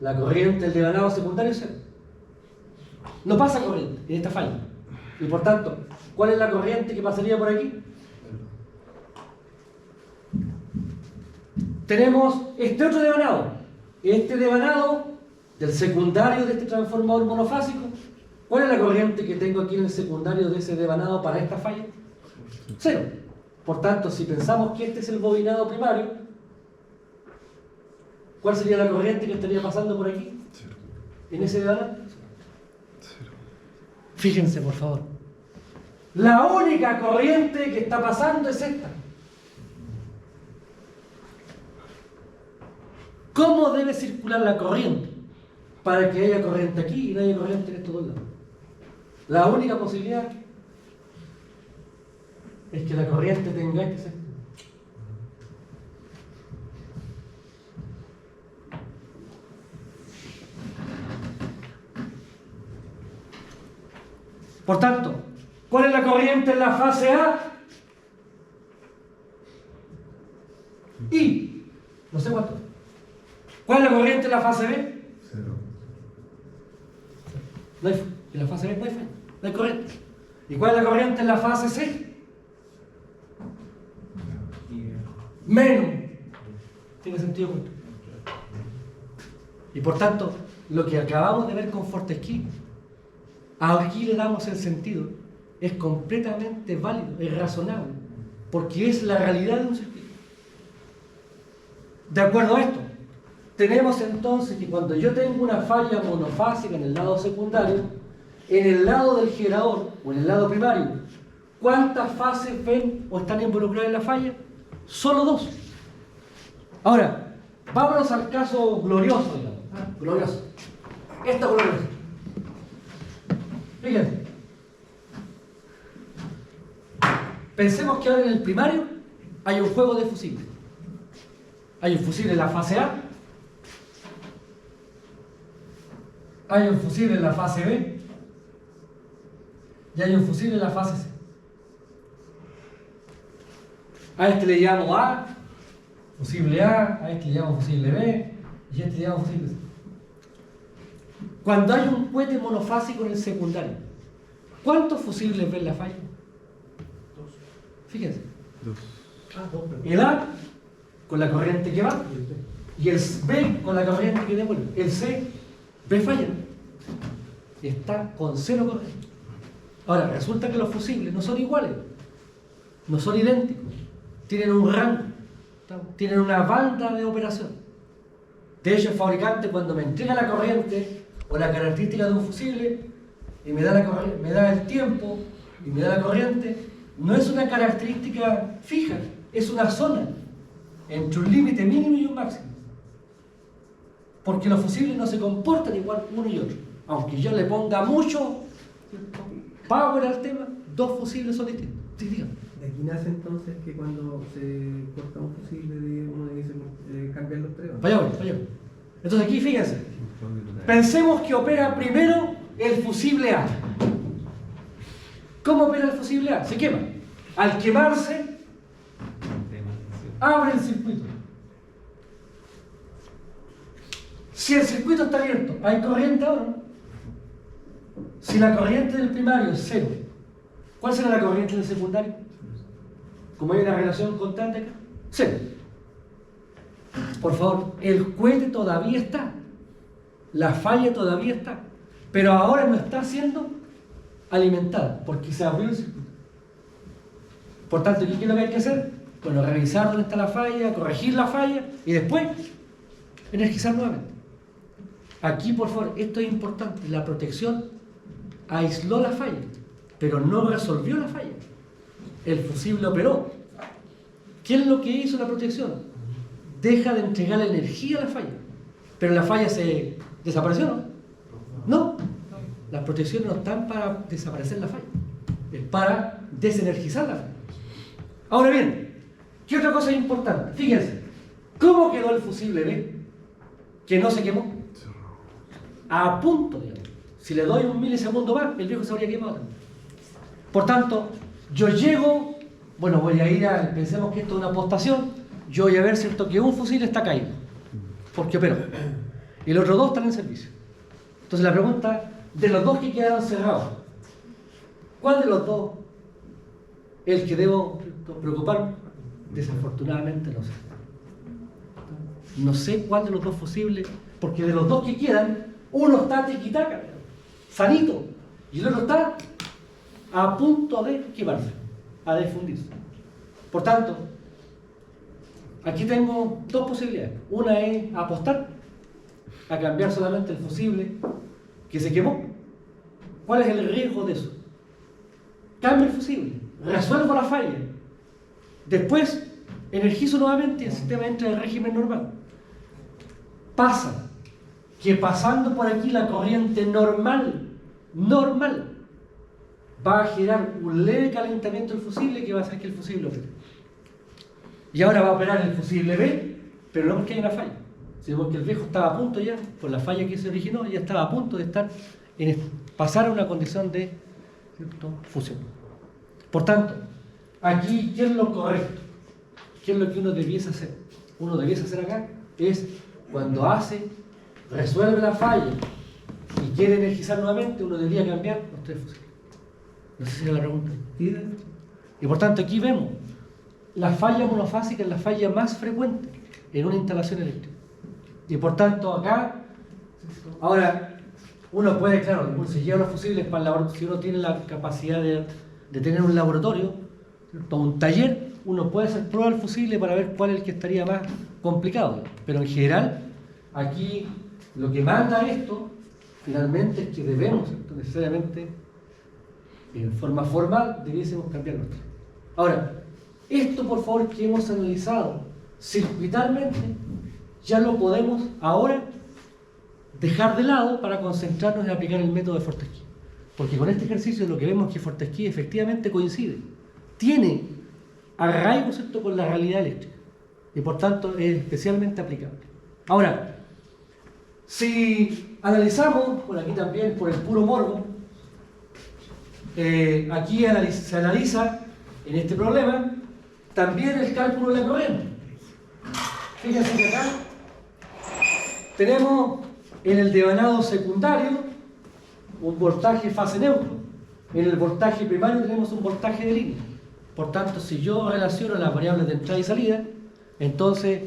La corriente del devanado secundario es 0. No pasa corriente en esta falla. Y por tanto, ¿cuál es la corriente que pasaría por aquí? Tenemos este otro devanado. Este devanado del secundario de este transformador monofásico, ¿cuál es la corriente que tengo aquí en el secundario de ese devanado para esta falla? 0. Por tanto, si pensamos que este es el bobinado primario, ¿cuál sería la corriente que estaría pasando por aquí? 0. ¿En ese devanado? 0. Fíjense, por favor. La única corriente que está pasando es esta. ¿Cómo debe circular la corriente para que haya corriente aquí y no haya corriente en estos dos lados? La única posibilidad es que la corriente tenga este sector. Por tanto, ¿cuál es la corriente en la fase A? I. No sé cuánto. ¿Cuál es la corriente en la fase B? 0. No hay, en la fase B no hay, no hay corriente. ¿Y cuál es la corriente en la fase C? Menos. Tiene sentido común. Y por tanto, lo que acabamos de ver con Fortescue, aquí le damos el sentido, es completamente válido, es razonable, porque es la realidad de un circuito. De acuerdo a esto, tenemos entonces que cuando yo tengo una falla monofásica en el lado secundario, en el lado del generador o en el lado primario, ¿cuántas fases ven o están involucradas en la falla? Solo 2. Ahora, vámonos al caso glorioso, digamos. Glorioso. Esto es glorioso. Fíjense. Pensemos que ahora en el primario hay un juego de fusibles. Hay un fusible en la fase A, hay un fusible en la fase B y hay un fusible en la fase C. A este le llamo A, fusible A este le llamo fusible B y a este le llamo fusible C. Cuando hay un cohete monofásico en el secundario, ¿cuántos fusibles ve en la falla? Fíjense. El A con la corriente que va y el B con la corriente que devuelve. El C ve falla. Está con cero corriente. Ahora, resulta que los fusibles no son iguales, no son idénticos, tienen un rango, tienen una banda de operación. De hecho, el fabricante, cuando me entrega la corriente o la característica de un fusible y me da el tiempo y me da la corriente, no es una característica fija, es una zona entre un límite mínimo y un máximo. Porque los fusibles no se comportan igual uno y otro. Aunque yo le ponga mucho power al tema, dos fusibles son distintos. Sí, dígame. De aquí nace entonces que cuando se corta un fusible, uno dice cambiar los tres. Vaya. Entonces aquí fíjense, pensemos que opera primero el fusible A. ¿Cómo opera el fusible A? Se quema. Al quemarse, abre el circuito. Si el circuito está abierto, ¿hay corriente ahora? Si la corriente del primario es cero, ¿cuál será la corriente del secundario? Como hay una relación constante acá, cero. Por favor, el cohete todavía está, la falla todavía está, pero ahora no está siendo alimentada porque se abrió el circuito. Por tanto, ¿qué es lo que hay que hacer? Bueno, revisar dónde está la falla, corregir la falla y después energizar nuevamente. Aquí, por favor, esto es importante, la protección aisló la falla, pero no resolvió la falla. El fusible operó. ¿Qué es lo que hizo la protección? Deja de entregar energía a la falla. Pero la falla se desapareció, ¿no? No. Las protecciones no están para desaparecer la falla. Es para desenergizar la falla. Ahora bien, ¿qué otra cosa es importante? Fíjense, ¿cómo quedó el fusible B? Que no se quemó. A punto, digamos. Si le doy un milisegundo más, el viejo se habría quemado también. Por tanto, yo llego, bueno, voy a ir a, pensemos que esto es una postación, yo voy a ver, ¿cierto?, que un fusible está caído, porque operó, y los otros dos están en servicio. Entonces la pregunta, de los dos que quedaron cerrados, ¿cuál de los dos es el que debo preocuparme? Desafortunadamente no sé. No sé cuál de los dos fusibles, porque de los dos que quedan, uno está tiquitaca, sanito, y el otro está a punto de quemarse, a difundirse. Por tanto, aquí tengo dos posibilidades. Una es apostar a cambiar solamente el fusible que se quemó. ¿Cuál es el riesgo de eso? Cambio el fusible, resuelvo la falla, después energizo nuevamente y el sistema entra en el régimen normal. Pasa que pasando por aquí la corriente normal va a generar un leve calentamiento del fusible que va a hacer que el fusible opere. Y ahora va a operar el fusible B, pero no porque hay una falla, sino porque el viejo estaba a punto ya, por la falla que se originó, ya estaba a punto de pasar a una condición de, ¿cierto?, fusión. Por tanto, aquí, ¿qué es lo correcto? ¿Qué es lo que uno debiese hacer? Uno debiese hacer acá es, cuando resuelve la falla y quiere energizar nuevamente, uno debería cambiar los tres fusibles. No sé si era la pregunta. Y por tanto, aquí vemos la falla monofásica es la falla más frecuente en una instalación eléctrica. Y por tanto, acá, ahora, uno puede, claro, uno se lleva los fusibles para el laboratorio. Si uno tiene la capacidad de tener un laboratorio, ¿cierto?, un taller, uno puede hacer prueba del fusible para ver cuál es el que estaría más complicado. Pero en general, aquí lo que manda esto, finalmente, es que debemos, ¿cierto?, necesariamente, en forma formal, debiésemos cambiar nuestro. Ahora, esto, por favor, que hemos analizado circuitalmente, ya lo podemos ahora dejar de lado para concentrarnos en aplicar el método de Fortescue. Porque con este ejercicio lo que vemos es que Fortescue efectivamente coincide. tiene arraigo, ¿cierto?, con la realidad eléctrica y por tanto es especialmente aplicable. Ahora, si analizamos, por aquí también, por el puro morbo, aquí se analiza en este problema también el cálculo de la corriente. Fíjense que acá tenemos en el devanado secundario un voltaje fase neutro. En el voltaje primario tenemos un voltaje de línea. Por tanto, si yo relaciono las variables de entrada y salida, entonces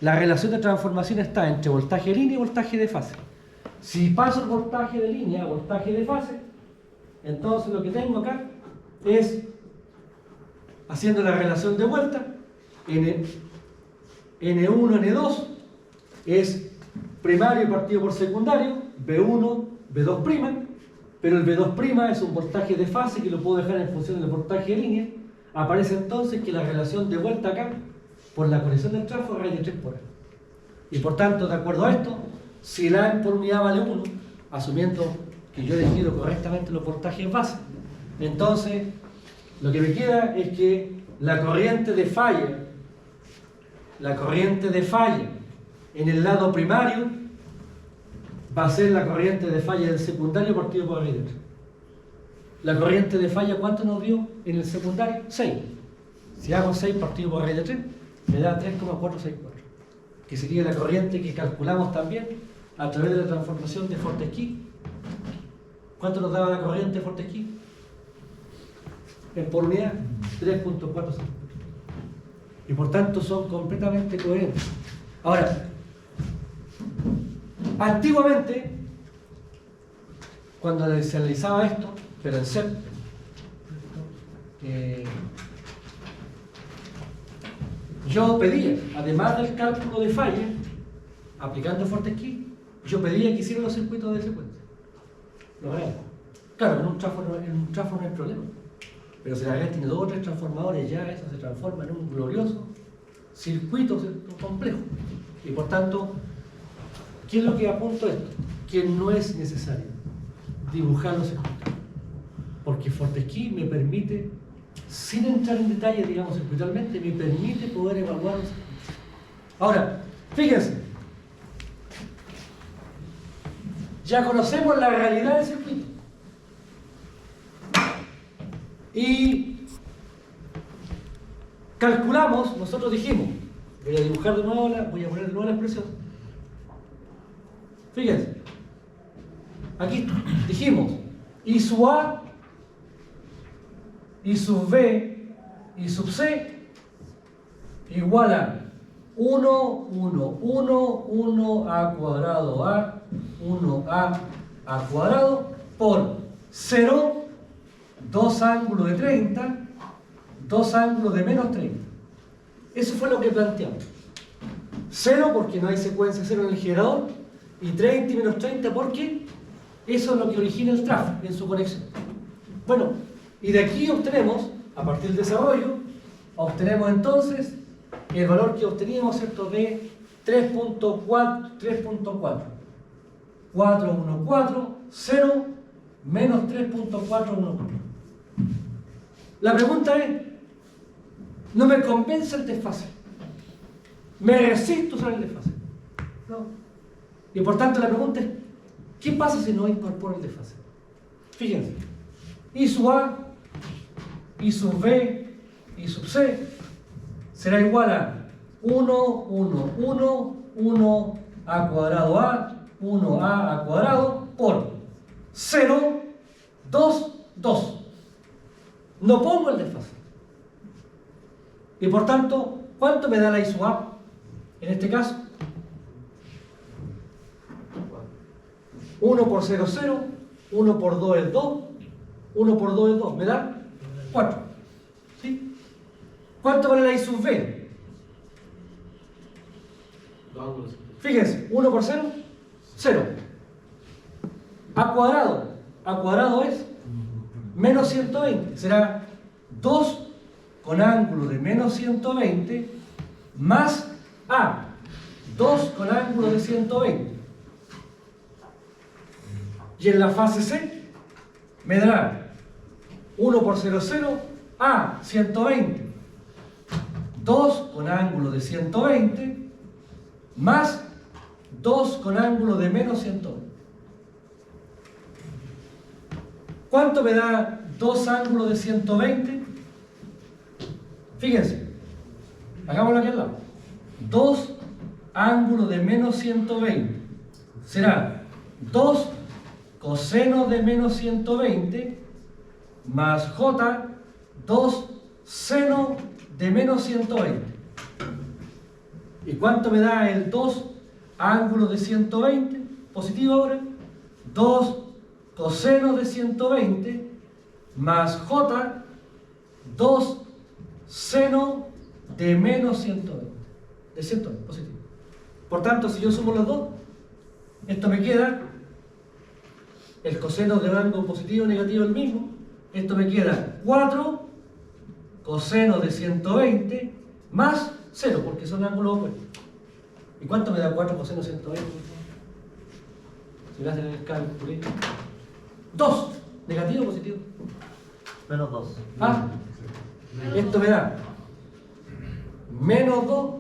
la relación de transformación está entre voltaje de línea y voltaje de fase. Si paso el voltaje de línea a voltaje de fase, entonces lo que tengo acá es, haciendo la relación de vuelta, N1, N2 es primario partido por secundario, B1, B2', pero el B2' es un voltaje de fase que lo puedo dejar en función del voltaje de línea. Aparece entonces que la relación de vuelta acá, por la corrección del trafo, es raíz de 3 por A. Y por tanto, de acuerdo a esto, si la A por unidad vale 1, asumiendo que yo he elegido correctamente los voltajes base, entonces lo que me queda es que la corriente de falla en el lado primario va a ser la corriente de falla del secundario partido por arriba. La corriente de falla, ¿cuánto nos dio en el secundario? 6. Si hago 6 partido por raíz de 3, me da 3,464, que sería la corriente que calculamos también a través de la transformación de Fortescue. ¿Cuánto nos daba la corriente de Fortescue? En por unidad, 3,464. Y por tanto son completamente coherentes. Ahora, antiguamente, cuando se analizaba esto, pero en CEP, yo pedía, además del cálculo de falla, aplicando Fortescue, yo pedía que hicieran los circuitos de secuencia. Lo real. Claro, en un trafo no hay problema. Pero si la red tiene 2 o 3 transformadores, ya eso se transforma en un glorioso circuito complejo. Y por tanto, ¿qué es lo que apunto a esto? Que no es necesario dibujar los circuitos. Porque Fortescue me permite, sin entrar en detalle, digamos, circuitalmente, me permite poder evaluar los circuitos. Ahora, fíjense, ya conocemos la realidad del circuito. Y calculamos, nosotros dijimos, voy a dibujar de nuevo, voy a poner de nuevo la expresión. Fíjense, aquí dijimos, I sub A, I sub B, I sub C, igual a 1, 1, 1, 1 A cuadrado A, 1A A cuadrado, por 0, 2 ángulos de 30, 2 ángulos de menos 30. Eso fue lo que planteamos. 0 porque no hay secuencia 0 en el generador, y 30 y menos 30 porque eso es lo que origina el trafo en su conexión. Bueno, y de aquí obtenemos, a partir del desarrollo, obtenemos entonces el valor que obteníamos, ¿cierto?, de 3.4, 414, 0, menos 3.414. La pregunta es, no me convence el desfase. Me resisto a usar el desfase. ¿No? Y por tanto la pregunta es, ¿qué pasa si no incorporo el desfase? Fíjense, I sub A, I sub B, I sub C será igual a 1, 1, 1, 1 A cuadrado A, 1A A cuadrado por 0, 2, 2. No pongo el desfase. Y por tanto, ¿cuánto me da la I sub A? En este caso, 1 por 0, 0, 1 por 2 es 2, 1 por 2 es 2, me da 4. ¿Sí? ¿Cuánto vale la I sub B? Fíjense, 1 por 0, 0. A cuadrado es menos 120, será 2 con ángulo de menos 120 más A, 2 con ángulo de 120. Y en la fase C me dará 1 por 0, 0, A, 120. 2 con ángulo de 120 más 2 con ángulo de menos 120. ¿Cuánto me da 2 ángulos de 120? Fíjense, hagámoslo aquí al lado. 2 ángulos de menos 120 será 2 coseno de menos 120 más j 2 seno de menos 120. ¿Y cuánto me da el 2 ángulo de 120? Positivo ahora. 2 coseno de 120 más j 2 seno de menos 120. De 120, positivo. Por tanto, si yo sumo los dos, esto me queda, el coseno de rango positivo o negativo es el mismo, esto me queda 4 coseno de 120 más 0, porque son ángulos opuestos. ¿Y cuánto me da 4 coseno de 120? Si lo hacen en el cálculo. 2, negativo o positivo. Menos 2. Ah, esto me da menos 2,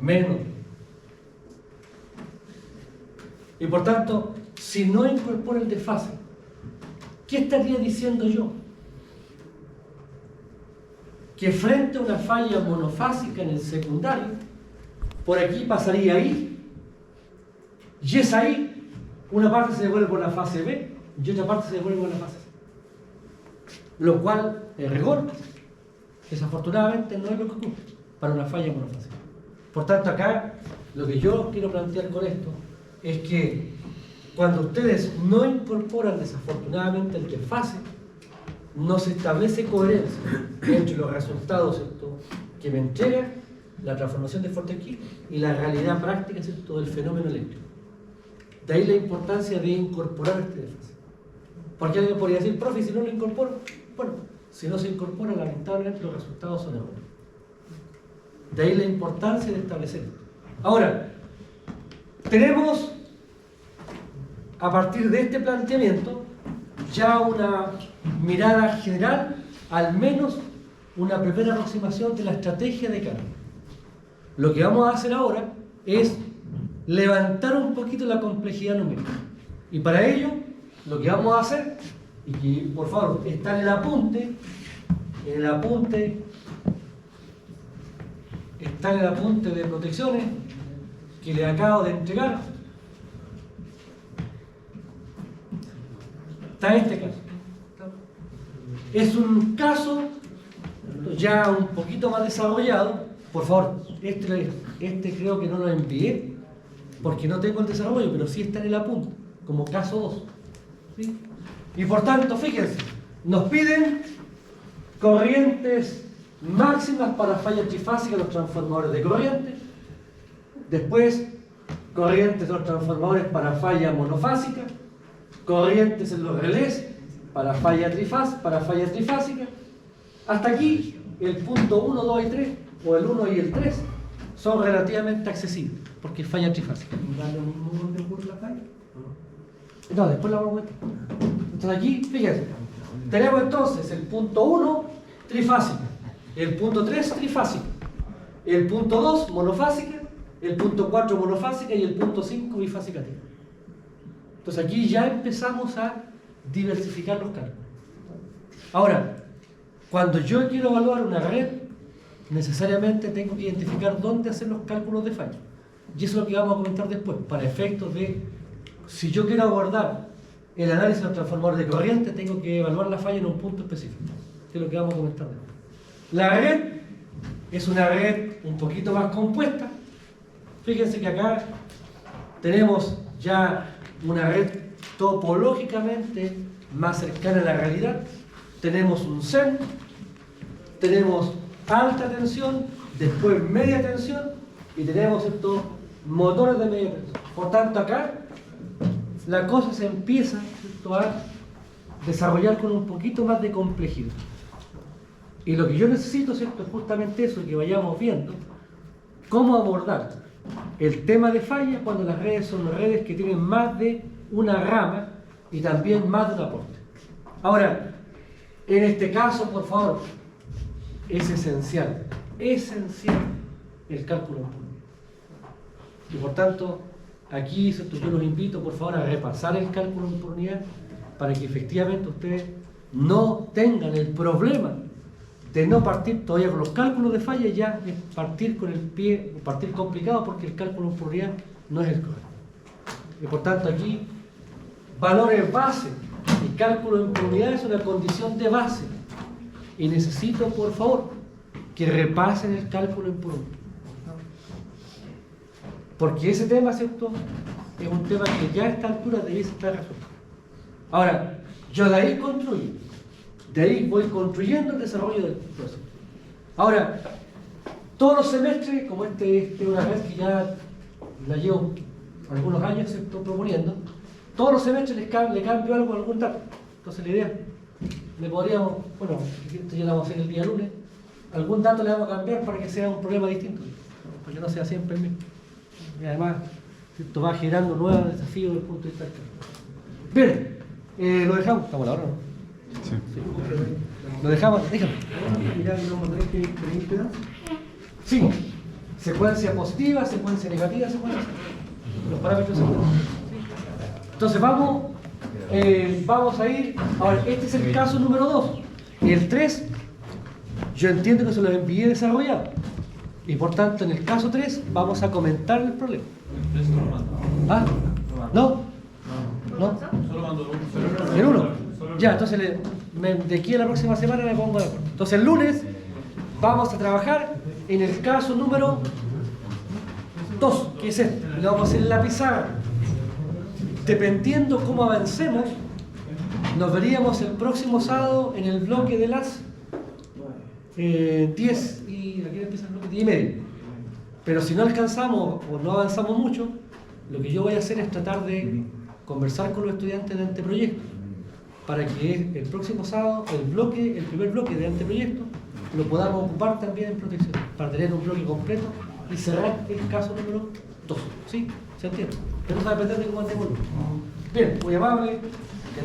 menos 2. Y por tanto, si no incorporo el desfase, ¿qué estaría diciendo yo? Que frente a una falla monofásica en el secundario, por aquí pasaría ahí, y es ahí, una parte se devuelve por la fase B y otra parte se devuelve por la fase C. Lo cual, en rigor, desafortunadamente no es lo que ocurre para una falla monofásica. Por tanto, acá, lo que yo quiero plantear con esto es que cuando ustedes no incorporan desafortunadamente el desfase, no se establece coherencia entre los resultados, ¿cierto?, que me entrega la transformación de Fortescue y la realidad práctica, ¿cierto?, del fenómeno eléctrico. De ahí la importancia de incorporar este desfase. Porque alguien podría decir, profe, si no lo incorporo, bueno, si no se incorpora, lamentablemente los resultados son erróneos. De ahí la importancia de establecer esto. Ahora, tenemos, a partir de este planteamiento, ya una mirada general, al menos una primera aproximación de la estrategia de cambio. Lo que vamos a hacer ahora es levantar un poquito la complejidad numérica. Y para ello, lo que vamos a hacer, y que por favor está en el apunte está en el apunte de protecciones que le acabo de entregar, está este caso. Es un caso ya un poquito más desarrollado. Por favor, este creo que no lo envié porque no tengo el desarrollo, pero sí está en el apunte, como caso 2. ¿Sí? Y por tanto, fíjense, nos piden corrientes máximas para fallas trifásicas, los transformadores de corriente. Después, corrientes de los transformadores para falla monofásica, corrientes en los relés para falla trifásica. Hasta aquí, el punto 1, 2 y 3, o el 1 y el 3, son relativamente accesibles, porque es falla trifásica. ¿Da lo mismo donde ocurre la falla? No, después la vamos a ver. Entonces aquí, fíjense, tenemos entonces el punto 1, trifásica, el punto 3, trifásica, el punto 2, monofásica, el punto 4, monofásica, y el punto 5, bifásica. Entonces aquí ya empezamos a diversificar los cálculos. Ahora, cuando yo quiero evaluar una red, necesariamente tengo que identificar dónde hacer los cálculos de falla. Y eso es lo que vamos a comentar después, para efectos de, si yo quiero abordar el análisis de los transformadores de corriente, tengo que evaluar la falla en un punto específico, que es lo que vamos a comentar después. La red es una red un poquito más compuesta. Fíjense que acá tenemos ya una red topológicamente más cercana a la realidad. Tenemos un CEN, tenemos alta tensión, después media tensión, y tenemos estos motores de media tensión. Por tanto, acá la cosa se empieza, ¿cierto?, a desarrollar con un poquito más de complejidad. Y lo que yo necesito, ¿cierto?, es justamente eso, que vayamos viendo cómo abordar el tema de falla cuando las redes son redes que tienen más de una rama y también más de un aporte. Ahora, en este caso, por favor, es esencial el cálculo en profundidad. Y por tanto, aquí yo los invito por favor a repasar el cálculo en profundidad para que efectivamente ustedes no tengan el problema de no partir todavía con los cálculos de falla, ya es partir con el pie, partir complicado porque el cálculo en profundidad no es el correcto. Y por tanto aquí, valores base y cálculo en profundidad es una condición de base. Y necesito por favor que repasen el cálculo en profundidad. Porque ese tema, ¿cierto?, es un tema que ya a esta altura debe estar resuelto. Ahora, yo de ahí construyo, de ahí voy construyendo el desarrollo del proceso. Ahora, todos los semestres, como este es una vez que ya la llevo algunos años proponiendo, todos los semestres le cambio algo a algún dato. Entonces la idea, le podríamos, bueno, esto ya lo vamos a hacer el día lunes, algún dato le vamos a cambiar para que sea un problema distinto, para que no sea siempre el mismo. Y además, esto va generando nuevos desafíos desde el punto de vista del cálculo. Bien, lo dejamos. ¿Estamos a la hora, no? Sí. Lo dejamos, déjame. Sí, secuencia positiva, secuencia negativa, secuencia. Los parámetros son. Entonces vamos a ir. Ahora, este es el caso número 2. El 3, yo entiendo que se lo envié desarrollado. Y por tanto, en el caso 3, vamos a comentar el problema. ¿Ah? ¿No? ¿No? Solo mando ¿El 1? Ya, entonces de aquí a la próxima semana me pongo de acuerdo. Entonces el lunes vamos a trabajar en el caso número 2, que es este. Lo vamos a hacer en la pizarra. Dependiendo cómo avancemos, nos veríamos el próximo sábado en el bloque de las 10 y aquí empieza el bloque 10 y medio. Pero si no alcanzamos o no avanzamos mucho, lo que yo voy a hacer es tratar de conversar con los estudiantes de anteproyecto para que el próximo sábado el primer bloque de anteproyecto lo podamos ocupar también en protección, para tener un bloque completo y cerrar el caso número 2. ¿Sí? ¿Se entiende? Pero eso va a depender de cómo andemos. Bien, muy amable.